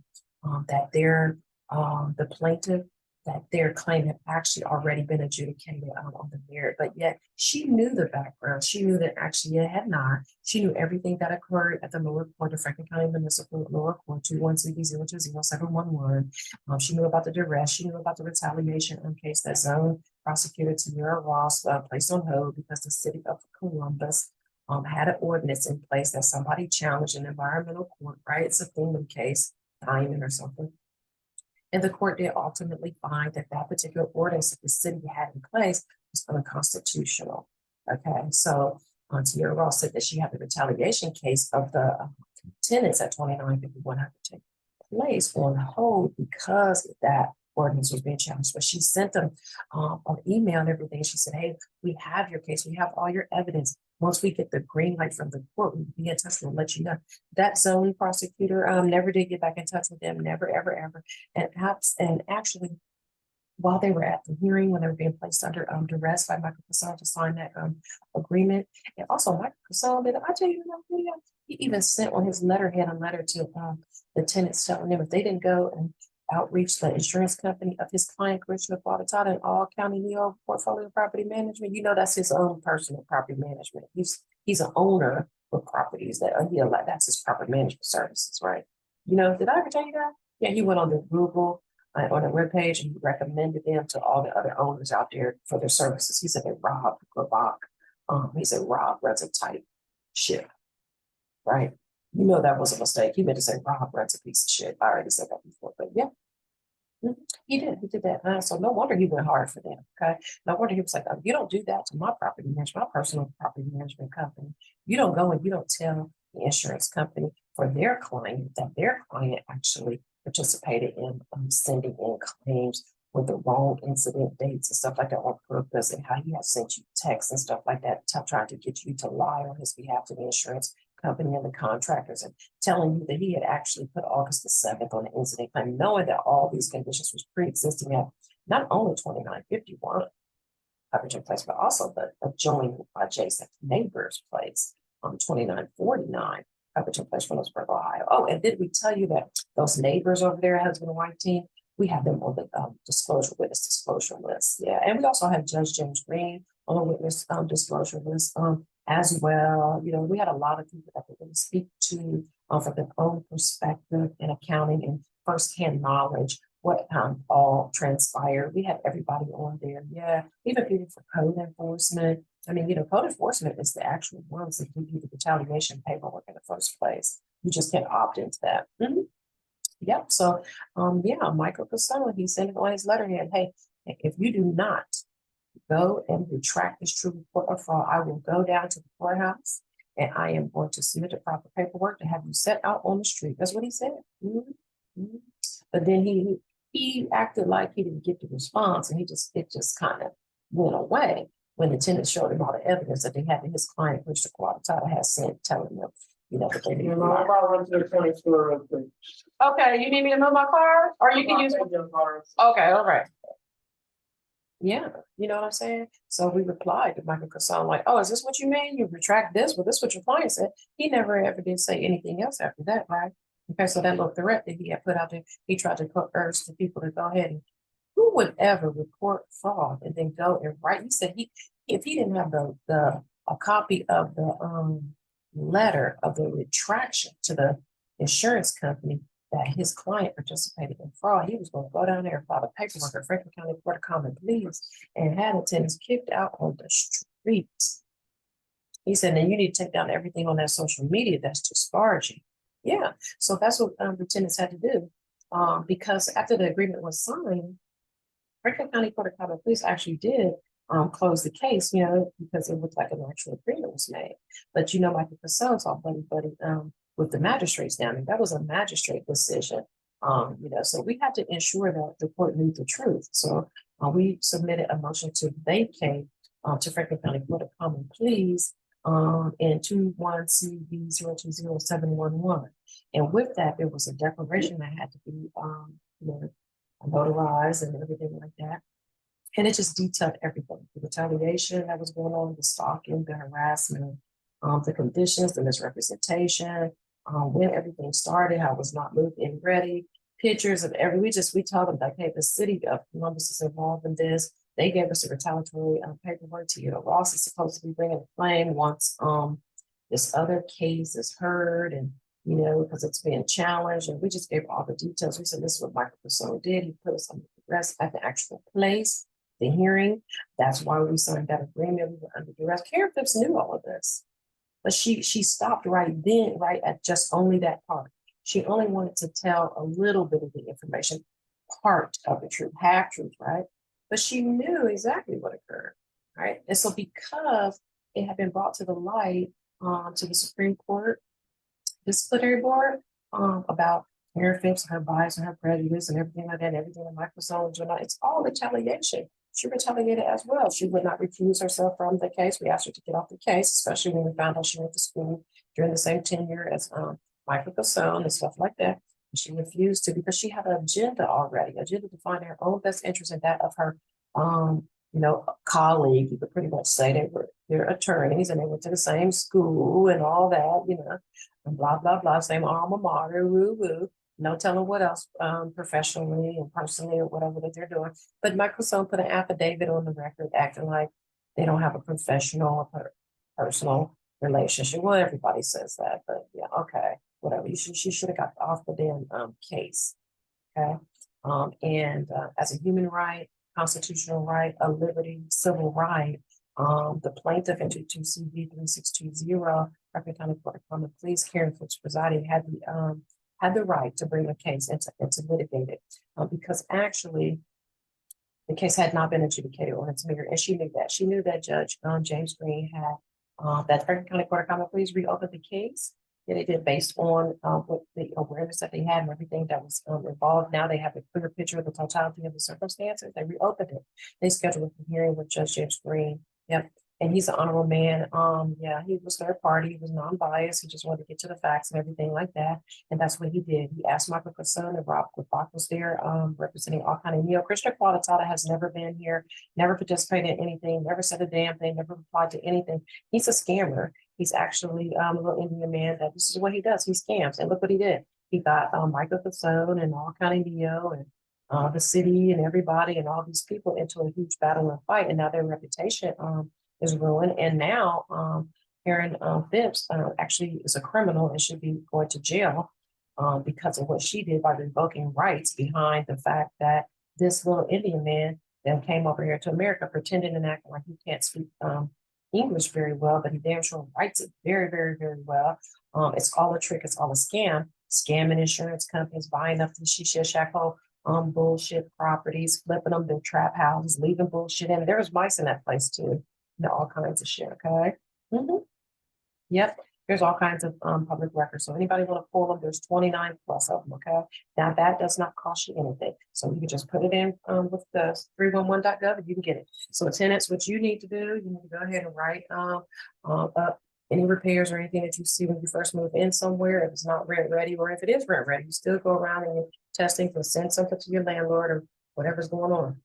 that their the plaintiff that their claim had actually already been adjudicated on the merit, but yet she knew the background. She knew that actually it had not. She knew everything that occurred at the lower court, the Franklin County Municipal Lower Court, 2120711. She knew about the duress. She knew about the retaliation case that zone prosecutor Tamira Ross placed on hold because the city of Columbus had an ordinance in place that somebody challenged an environmental court, right? It's a FEMA case, diamond or something. And the court did ultimately find that that particular ordinance that the city had in place was unconstitutional. Okay, so Tamira Ross said that she had the retaliation case of the tenants at 2951 had to take place on hold because that ordinance was being challenged. But she sent them an email and everything. She said, hey, we have your case. We have all your evidence. Once we get the green light from the court, we'll be in touch. We'll let you know. That zoning prosecutor never did get back in touch with them. Never, ever, ever. And actually, while they were at the hearing, when they were being placed under duress by Michael Casal to sign that agreement, and also Michael Casal, did I tell you that? He even sent on his letterhead a letter to the tenants telling them if they didn't go and outreach the insurance company of his client, Commissioner Guadatata, and All County Neo Portfolio Property Management, that's his own personal property management. He's an owner of properties that that's his property management services, right? Did I ever tell you that? Yeah, he went on the Google on a webpage and he recommended them to all the other owners out there for their services. He said they robbed Grabach. He said Rob runs a type shit, right? That was a mistake. He meant to say Rob runs a piece of shit. I already said that before, but yeah. He did that. So no wonder he went hard for them. Okay. No wonder he was like, oh, you don't do that to my property management, my personal property management company. You don't go and you don't tell the insurance company for their client that their client actually participated in sending in claims with the wrong incident dates and stuff like that on purpose, and how he has sent you texts and stuff like that, trying to get you to lie on his behalf to the insurance company and the contractors, and telling you that he had actually put August the 7th on the incident claim, knowing that all these conditions was pre-existing at not only 2951 Covington Place, but also the adjoining adjacent neighbor's place on 2949 Covington Place, Phillipsburg, Ohio. Oh, and did we tell you that those neighbors over there, husband and wife team, we have them on the witness disclosure list. Yeah, and we also have Judge James Green on the witness disclosure list as well. We had a lot of people that we can speak to from their own perspective and accounting and firsthand knowledge what all transpired. We had everybody on there. Yeah, even people for code enforcement. Code enforcement is the actual ones that give you the retaliation paperwork in the first place. You just can't opt into that. Yep. So, Michael Casella, he sent it on his letterhead. Hey, if you do not go and retract this true report of fraud, I will go down to the courthouse and I am going to submit the proper paperwork to have you set out on the street. That's what he said. But then he acted like he didn't get the response, and it just kind of went away when the tenants showed him all the evidence that they had in his client, which the Guadatata has sent, telling them, that they didn't lie. Okay, you need me to move my car, or you can use your car. Okay, all right. Yeah, you know what I'm saying? So we replied to Michael Casal like, oh, is this what you mean? You retract this? Well, this is what your client said. He never ever did say anything else after that, right? Okay, so that little threat that he had put out there, he tried to urge the people to go ahead and who would ever report fraud and then go and write? He said if he didn't have a copy of the letter of the retraction to the insurance company that his client participated in fraud, he was going to go down there and file the paperwork at Franklin County Court of Common Pleas and had tenants kicked out on the streets. He said, then you need to take down everything on that social media that's disparaging. Yeah, so that's what the tenants had to do. Because after the agreement was signed, Franklin County Court of Common Pleas actually did close the case, because it looked like an actual agreement was made. But Michael Casal talked buddy with the magistrates down there. That was a magistrate decision. So we had to ensure that the court knew the truth. So we submitted a motion to vacate to Franklin County Court of Common Pleas in 21CV020711. And with that, there was a declaration that had to be notarized and everything like that. And it just detailed everything, the retaliation that was going on, the stalking, the harassment, the conditions, the misrepresentation, when everything started, how it was not moved in ready, pictures of we told them like, hey, the city of Columbus is involved in this. They gave us a retaliatory paperwork to you. Ross is supposed to be bringing a claim once this other case is heard, and because it's being challenged, and we just gave all the details. We said this is what Michael Persone did. He put us on the arrest at the actual place, the hearing. That's why we signed that agreement. We were under duress. Karen Phipps knew all of this, but she stopped right then, right at just only that part. She only wanted to tell a little bit of the information, part of the truth, half truth, right? But she knew exactly what occurred, right? And so because it had been brought to the light to the Supreme Court disciplinary board about Karen Phipps and her bias and her prejudice and everything like that, and everything that Michael Persone was doing, it's all retaliation. She retaliated as well. She would not recuse herself from the case. We asked her to get off the case, especially when we found out she went to school during the same tenure as Michael Persone and stuff like that. And she refused to because she had an agenda already, agenda to find her own best interest in that of her colleague. You could pretty much say they were their attorneys and they went to the same school and all that, and blah, blah, blah, same alma mater, woo woo. No telling what else professionally and personally or whatever that they're doing. But Michael Persone put an affidavit on the record acting like they don't have a professional or personal relationship. Well, everybody says that, but yeah, okay, whatever. She should have got off the damn case. Okay. And as a human right, constitutional right, a liberty, civil right, the plaintiff in 22 CV 3620, Franklin County Court of Common Pleas, Karen Phipps presiding, had the right to bring a case and to litigate it because actually the case had not been adjudicated on its merit, and she knew that. She knew that Judge James Green had that Franklin County Court of Common Pleas reopened the case. That they did based on what the awareness that they had and everything that was involved. Now they have a clear picture of the totality of the circumstances. They reopened it. They scheduled a hearing with Judge James Green. Yep. And he's an honorable man. Yeah, he was third party. He was non-biased. He just wanted to get to the facts and everything like that. And that's what he did. He asked Michael Persone and Rob Bach was there, representing all kind of Krishna Qualitada has never been here, never participated in anything, never said a damn thing, never replied to anything. He's a scammer. He's actually a little Indian man that this is what he does. He scams. And look what he did. He got Michael Persone and all kind of Neo and the city and everybody and all these people into a huge battle and fight. And now their reputation is ruined. And now Karen Phipps actually is a criminal and should be going to jail because of what she did by revoking rights behind the fact that this little Indian man then came over here to America pretending and acting like he can't speak English very well, but he damn sure writes it very, very, very well. It's all a trick. It's all a scam. Scamming insurance companies, buying up the shisha shackle bullshit properties, flipping them, their trap houses, leaving bullshit in. There's mice in that place too. All kinds of shit. Okay. Yep. There's all kinds of public records. So anybody want to pull them, there's 29 plus of them. Okay. Now that does not cost you anything. So you can just put it in with the 311.gov and you can get it. So tenants, what you need to do, you need to go ahead and write up any repairs or anything that you see when you first move in somewhere. If it's not rent ready, or if it is rent ready, you still go around and you're testing to send something to your landlord or whatever's going on.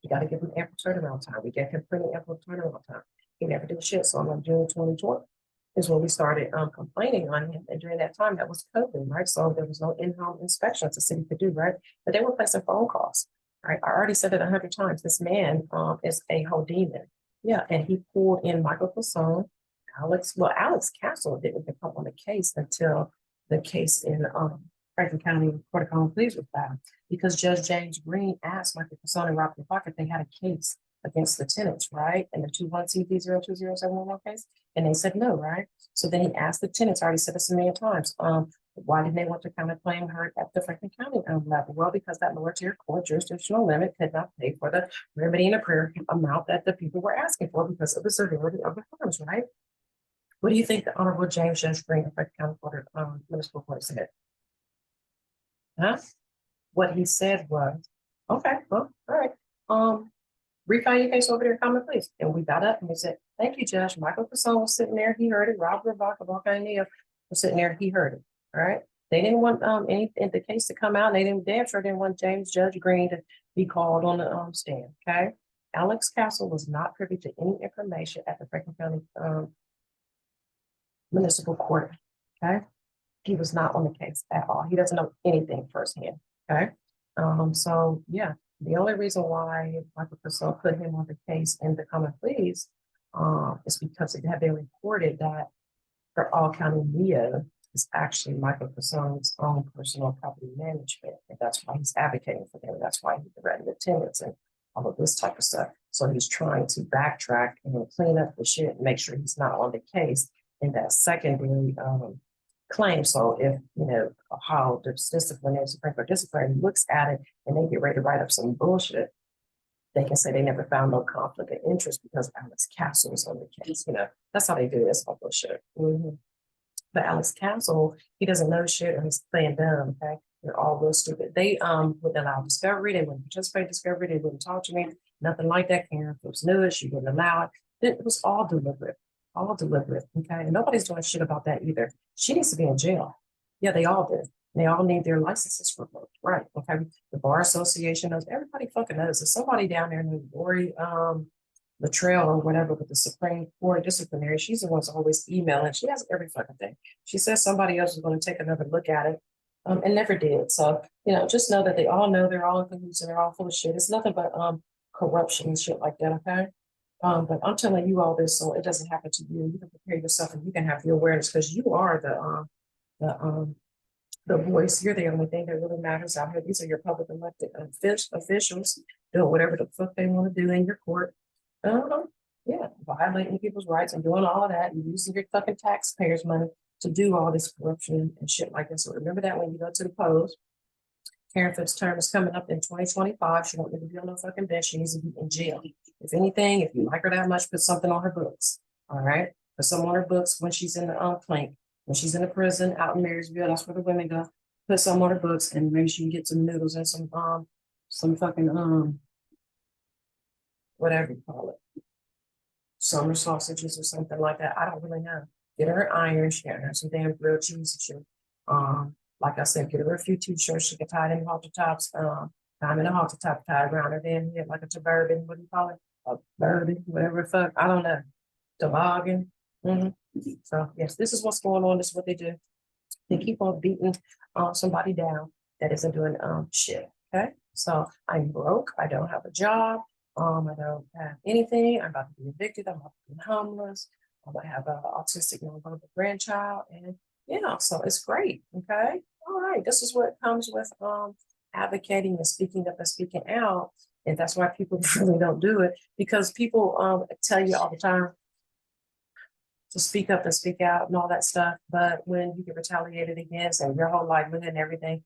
You got to give them ample turnaround time. We get him pretty ample turnaround time. He never did shit. So on June 2020 is when we started complaining on him. And during that time, that was COVID, right? So there was no in-home inspections the city could do, right? But they were placing phone calls, right? I already said it 100 times. This man is a whole demon. Yeah, and he pulled in Michael Persone, Alex Castle didn't come on the case until the case in Franklin County Court of Common Pleas was filed because Judge James Green asked Michael Persone and Robert Park if they had a case against the tenants, right? And the 21CV02071 case. And they said no, right? So then he asked the tenants, I already said this a million times, why didn't they want to kind of claim her at the Franklin County level? Well, because that lower tier court jurisdictional limit could not pay for the remedy and appraisal amount that the people were asking for because of the severity of the harms, right? What do you think the Honorable James Judge Green of Franklin County Court of Municipal Court said? Huh? What he said was, okay, well, all right. Refile your case over there, comment please. And we got up and we said, thank you, Judge. Michael Persone was sitting there, he heard it. Robert Bach of Alcania was sitting there, he heard it. All right. They didn't want the case to come out. They damn sure didn't want James Judge Green to be called on the stand. Okay. Alex Castle was not privy to any information at the Franklin County Municipal Court. Okay. He was not on the case at all. He doesn't know anything firsthand. Okay. So yeah, the only reason why Michael Purcell put him on the case in the common pleas, is because it had been reported that for All County Media is actually Michael Purcell's own personal property management. And that's why he's advocating for them. That's why he threatened attendance and all of this type of stuff. So he's trying to backtrack and clean up the shit and make sure he's not on the case in that secondary claim. So if, how the disciplinary Supreme Court disciplinary looks at it and they get ready to write up some bullshit, they can say they never found no conflict of interest because Alex Castle was on the case. That's how they do this all bullshit. But Alex Castle, he doesn't know shit or he's playing dumb. Okay, they're all real stupid. They wouldn't allow discovery. They wouldn't participate in discovery. They wouldn't talk to me. Nothing like that. Karen Phillips knew it. She wouldn't allow it. It was all deliberate. All deliberate. Okay, and nobody's doing shit about that either. She needs to be in jail. Yeah, they all do. They all need their licenses revoked, right? Okay. The Bar Association knows. Everybody fucking knows. There's somebody down there named Lori Latrell or whatever with the Supreme Court disciplinary. She's the one who's always emailing. She has every fucking thing. She says somebody else is going to take another look at it, and never did. So just know that they all know they're all in cahoots and they're all full of shit. It's nothing but corruption and shit like that. Okay. But I'm telling you all this so it doesn't happen to you. You can prepare yourself and you can have the awareness because you are the voice. You're the only thing that really matters out here. These are your public elected officials doing whatever the fuck they want to do in your court. Yeah, violating people's rights and doing all of that and using your fucking taxpayers' money to do all this corruption and shit like this. So remember that when you go to the polls. Karen Phipps' term is coming up in 2025. She don't need to be on no fucking bench. She needs to be in jail. If anything, if you like her that much, put something on her books. All right, put something on her books when she's in the plank. When she's in the prison out in Marysville, that's where the women go. Put some on her books and maybe she can get some noodles and some fucking whatever you call it, summer sausages or something like that. I don't really know. Get her iron, she got her some damn grilled cheese and shit. Like I said, get her a few t-shirts. She can tie them halter tops. Tie them in a halter top, tie around her damn head like a turbine. What do you call it? A bourbon, whatever the fuck. I don't know. Toboggan. So yes, this is what's going on. This is what they do. They keep on beating somebody down that isn't doing shit. Okay. So I'm broke. I don't have a job. I don't have anything. I'm about to be evicted. I'm about to be homeless. I have an autistic nonverbal grandchild. And so it's great. Okay. All right. This is what comes with advocating and speaking up and speaking out. And that's why people really don't do it, because people tell you all the time to speak up and speak out and all that stuff. But when you get retaliated against and your whole livelihood and everything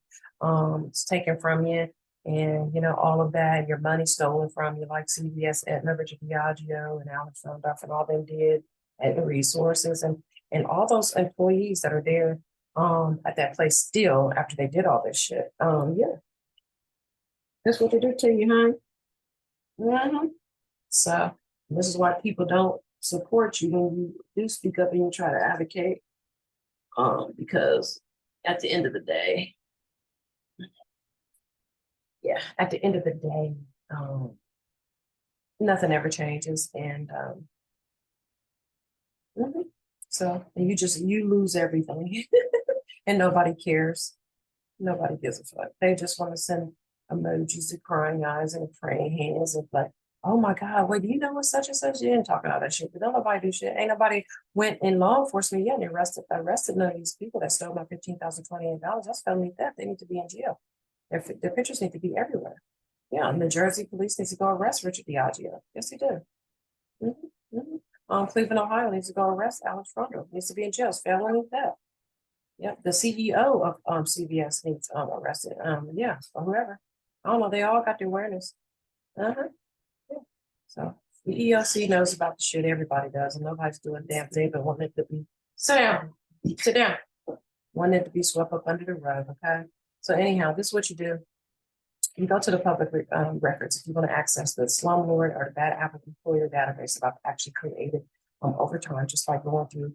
it's taken from you, and all of that, your money stolen from you, like CVS, Aetna, Richard Diageo, and Alex Randolph and all them did at the resources and all those employees that are there at that place still after they did all this shit. Yeah. That's what they do to you, huh? So this is why people don't support you when you do speak up and you try to advocate. Because at the end of the day, nothing ever changes. And so you lose everything and nobody cares. Nobody gives a fuck. They just want to send emojis of crying eyes and praying hands and like, oh my God, wait, do you know what such and such? You didn't talk about that shit. But don't nobody do shit. Ain't nobody went in law enforcement yet and arrested none of these people that stole my $15,028. That's felony theft. They need to be in jail. Their pictures need to be everywhere. Yeah, New Jersey police needs to go arrest Richard Diageo. Yes, they do. Cleveland, Ohio needs to go arrest Alex Rondo. Needs to be in jail. It's felony theft. Yeah, the CEO of CVS needs arrested. Yeah, or whoever. I don't know. They all got the awareness. Yeah. So the ELC knows about the shit. Everybody does, and nobody's doing damn thing but wanting it to be sit down. Want it to be swept up under the rug. Okay. So anyhow, this is what you do. You go to the public records if you want to access the slumlord or the bad apple employer database that I've actually created over time, just like going through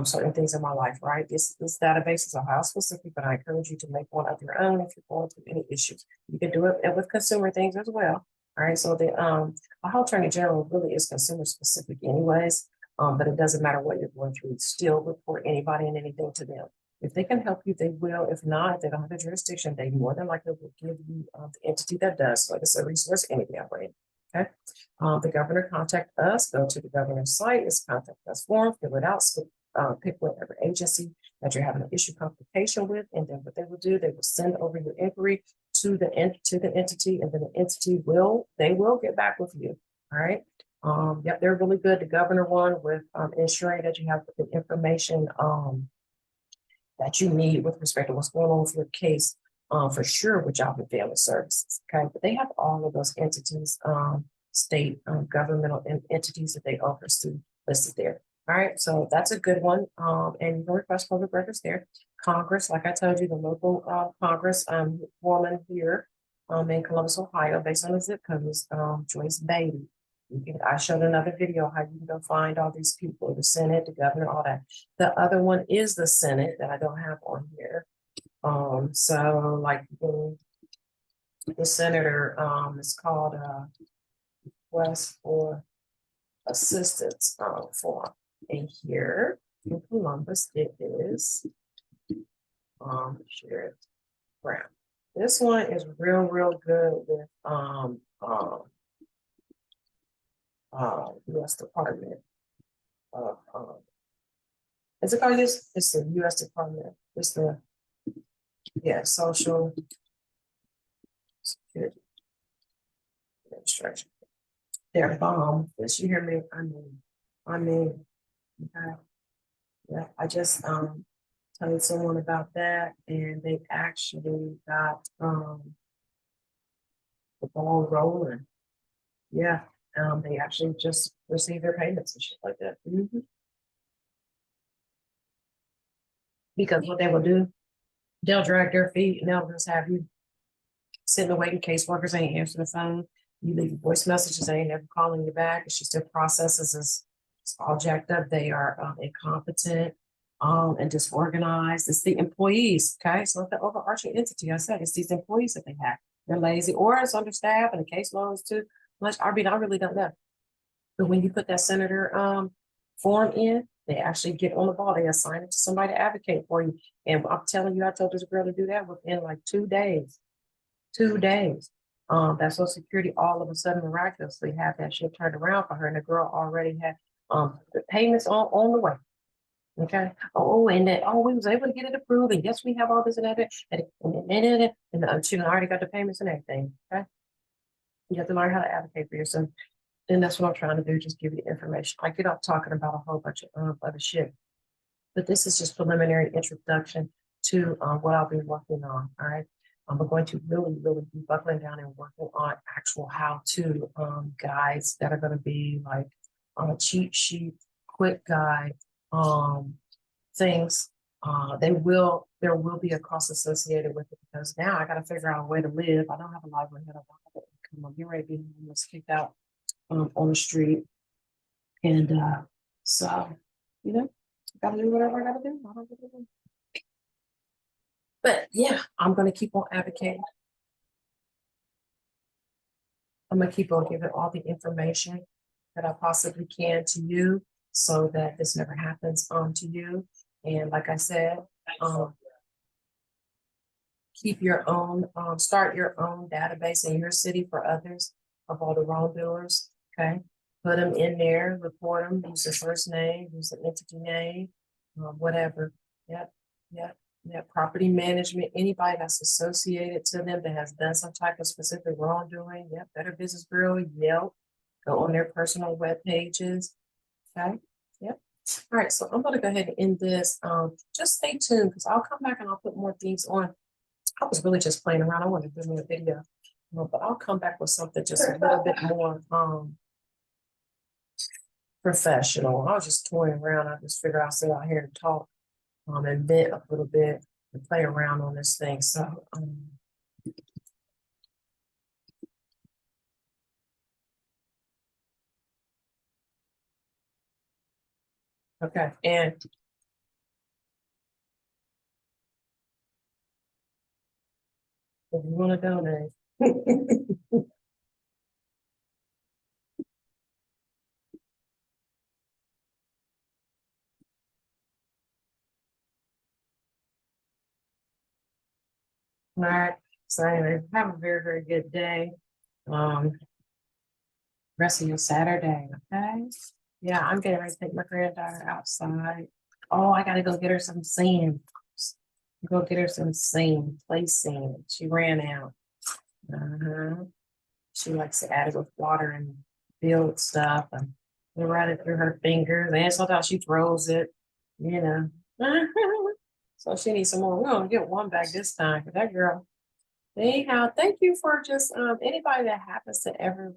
certain things in my life, right? This database is Ohio specific, but I encourage you to make one of your own if you're going through any issues. You can do it with consumer things as well. All right. So the Ohio Attorney General really is consumer specific anyways, but it doesn't matter what you're going through. Still report anybody and anything to them. If they can help you, they will. If not, if they don't have the jurisdiction, they more than likely will give you the entity that does. So it's a resource anything way. Okay. The governor contact us, go to the governor's site, it's contact us form, fill it out, pick whatever agency that you're having an issue complication with, and then what they will do, they will send over your inquiry to the entity, and then the entity will get back with you. All right. Yep, they're really good. The governor one with ensuring that you have the information that you need with respect to what's going on with your case, for sure with Job and Family Services. Okay, but they have all of those entities, state governmental entities that they oversee listed there. All right, so that's a good one. And you can request public records there. Congress, like I told you, the local Congress woman here in Columbus, Ohio, based on the zip code is Joyce Beatty. I showed another video how you can go find all these people, the Senate, the governor, all that. The other one is the Senate that I don't have on here. So like the senator is called request for assistance form. And here in Columbus, it is Sheriff Brown. This one is real good with U.S. Department of is it called this? It's the U.S. Department. It's the Social Security Administration. They're bomb. Did you hear me? I mean, okay. Yeah, I just told someone about that, and they actually got the ball rolling. Yeah, they actually just received their payments and shit like that. Because what they will do, they'll drag their feet and they'll just have you sitting waiting. Caseworkers ain't answering the phone. You leave voice messages, they ain't never calling you back. It's just their processes is all jacked up. They are incompetent and disorganized. It's the employees, okay? So it's the overarching entity. I said it's these employees that they have. They're lazy or it's understaffed and the caseload is too much. I mean, I really don't know. But when you put that senator form in, they actually get on the ball. They assign it to somebody to advocate for you. And I'm telling you, I told this girl to do that within like 2 days. 2 days. That Social Security all of a sudden miraculously had that shit turned around for her, and the girl already had the payments on the way. Okay. We was able to get it approved, and yes, we have all this and that, and she already got the payments and everything. Okay. You have to learn how to advocate for yourself. And that's what I'm trying to do, just give you information. I get off talking about a whole bunch of other shit. But this is just preliminary introduction to what I'll be working on. All right. I'm going to really be buckling down and working on actual how-to guides that are going to be like on a cheat sheet, quick guide, things. There will be a cost associated with it because now I got to figure out a way to live. I don't have a livelihood. I don't have income. I'm getting ready to be almost kicked out on the street. And so, gotta do whatever I gotta do. But yeah, I'm gonna keep on advocating. I'm gonna keep on giving all the information that I possibly can to you so that this never happens to you. And like I said, keep your own, start your own database in your city for others of all the wrongdoers. Okay. Put them in there, report them, use their first name, use the entity name, whatever. Yep. Property management, anybody that's associated to them that has done some type of specific wrongdoing. Yep. Better Business Bureau, Yelp, go on their personal web pages. Okay. Yep. All right. So I'm going to go ahead and end this. Just stay tuned because I'll come back and I'll put more things on. I was really just playing around. I wanted to do a video, but I'll come back with something just a little bit more professional. I was just toying around. I just figured I'll sit out here and talk and vent a little bit and play around on this thing. So okay. And if you want to donate, All right. So anyway, have a very, very good day. Um, rest of your Saturday, okay? Yeah, I'm getting ready to take my granddaughter outside. Oh, I gotta go get her some sand. Go get her some sand, play sand. She ran out. Uh-huh. She likes to add it with water and build stuff and run it through her fingers. And sometimes she throws it, you know. So she needs some more. We're gonna get one back this time for that girl. Anyhow, thank you for just anybody that happens to ever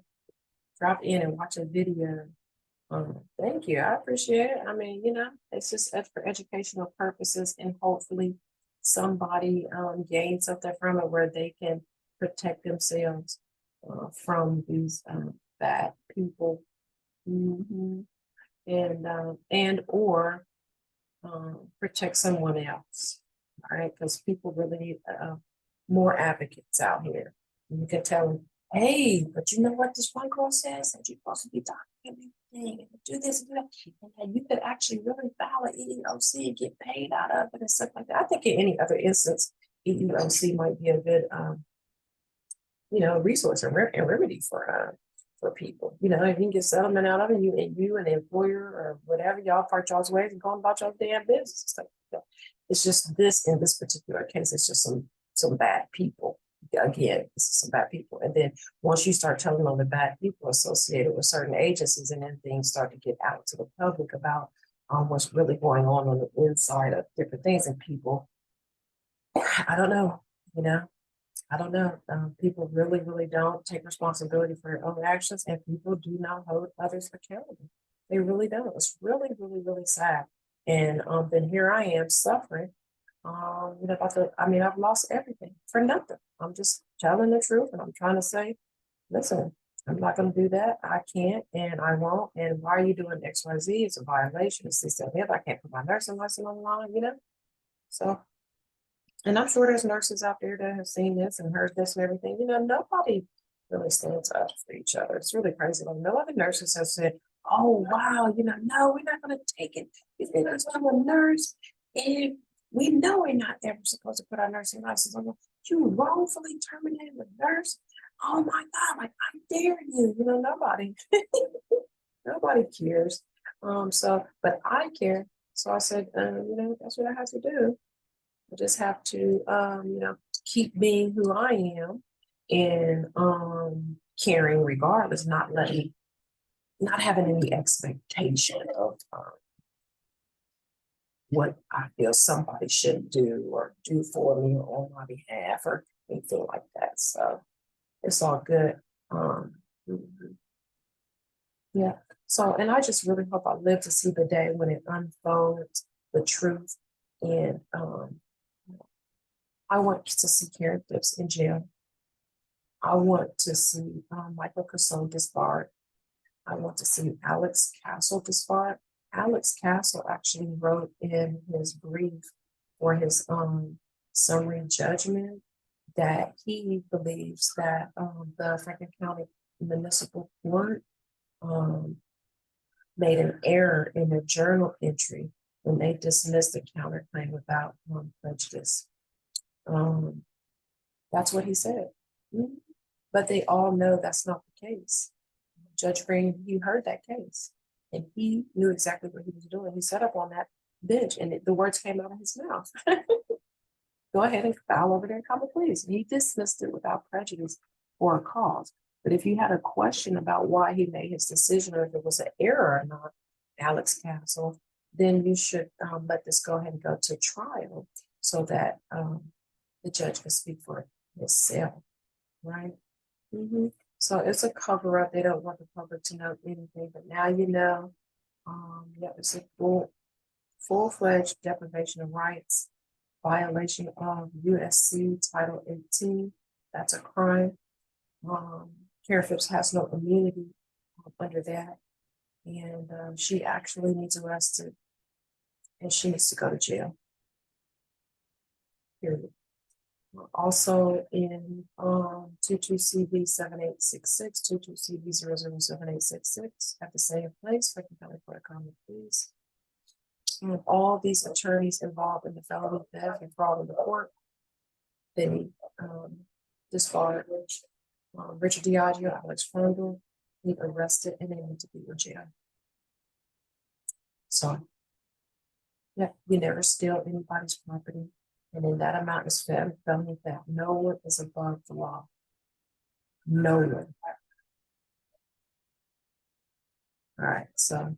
drop in and watch a video. Thank you. I appreciate it. I mean, it's just for educational purposes, and hopefully somebody gains something from it where they can protect themselves from these bad people. Mhm. And or protect someone else. All right, because people really need more advocates out here. And you can tell them, hey, but you know what this one girl says that you're supposed to be documenting everything and do this and do that. And you could actually really file an EEOC and get paid out of it and stuff like that. I think in any other instance, EEOC might be a good resource and remedy for people. If you can get settlement out of it, you and the employer or whatever, y'all part y'all's ways and go about your damn business and stuff like that. It's just this in this particular case, it's just some bad people. Again, it's some bad people. And then once you start telling on the bad people associated with certain agencies, and then things start to get out to the public about what's really going on the inside of different things, and people, I don't know, you know. I don't know. People really, really don't take responsibility for their own actions, and people do not hold others accountable. They really don't. It's really, really, really sad. And then here I am suffering. I've lost everything for nothing. I'm just telling the truth, and I'm trying to say, listen, I'm not going to do that. I can't, and I won't. And why are you doing X, Y, Z? It's a violation. It's this, that, and the other. I can't put my nursing license on the line. So. And I'm sure there's nurses out there that have seen this and heard this and everything. Nobody really stands up for each other. It's really crazy. Like, no other nurses have said, oh, wow, no, we're not going to take it. Because I'm a nurse and we know we're not ever supposed to put our nursing license on. You wrongfully terminated a nurse. Oh my God, like, I dare you. Nobody, nobody cares. But I care. So I said, that's what I have to do. I just have to, keep being who I am and caring regardless, not having any expectation of what I feel somebody should do or do for me or on my behalf or anything like that. So it's all good. Mhm. Yeah. So, and I just really hope I live to see the day when it unfolds the truth. And I want to see Karen Phipps in jail. I want to see Michael Casson disbarred. I want to see Alex Castle disbarred. Alex Castle actually wrote in his brief for his summary judgment that he believes that the Franklin County Municipal Court made an error in their journal entry when they dismissed the counterclaim without prejudice. That's what he said. Mhm. But they all know that's not the case. Judge Green, he heard that case and he knew exactly what he was doing. He sat up on that bench and the words came out of his mouth. Go ahead and file over there and come please. And he dismissed it without prejudice or a cause. But if you had a question about why he made his decision or if it was an error or not, Alex Castle, then you should let this go ahead and go to trial so that the judge can speak for himself, right? Mm-hmm. So it's a cover up. They don't want the public to know anything, but now you know. Yeah, it's a full-fledged deprivation of rights, violation of USC Title 18. That's a crime. Karen Phipps has no immunity under that, and she actually needs arrested, and she needs to go to jail. Period. Also in 22CV 7866, 22CV 007866 at the same place, Franklin County Court of Common Pleas. And all these attorneys involved in the felony theft and fraud in the court They disbarred Richard Diageo, Alex Frondel, be arrested and they need to be in jail. So, yeah, you never steal anybody's property. And in that amount is felony theft. No one is above the law. No one. All right, so.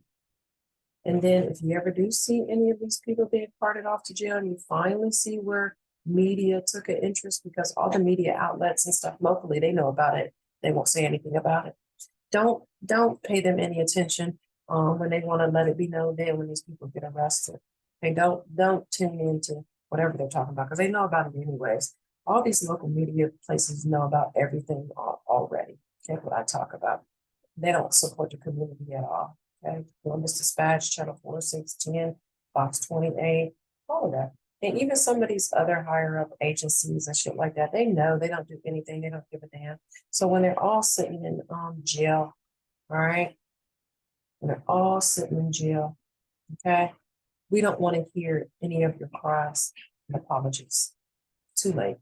And then if you ever do see any of these people being carted off to jail, and you finally see where media took an interest, because all the media outlets and stuff locally, they know about it. They won't say anything about it. Don't pay them any attention when they want to let it be known then when these people get arrested. They don't tune into whatever they're talking about because they know about it anyways. All these local media places know about everything already. That's what I talk about. They don't support the community at all. Okay, Columbus Dispatch, Channel 4, 610, Fox 28, all of that. And even some of these other higher up agencies and shit like that, they know they don't do anything, they don't give a damn. So when they're all sitting in jail, all right, when they're all sitting in jail, okay, we don't want to hear any of your cries and apologies. Too late.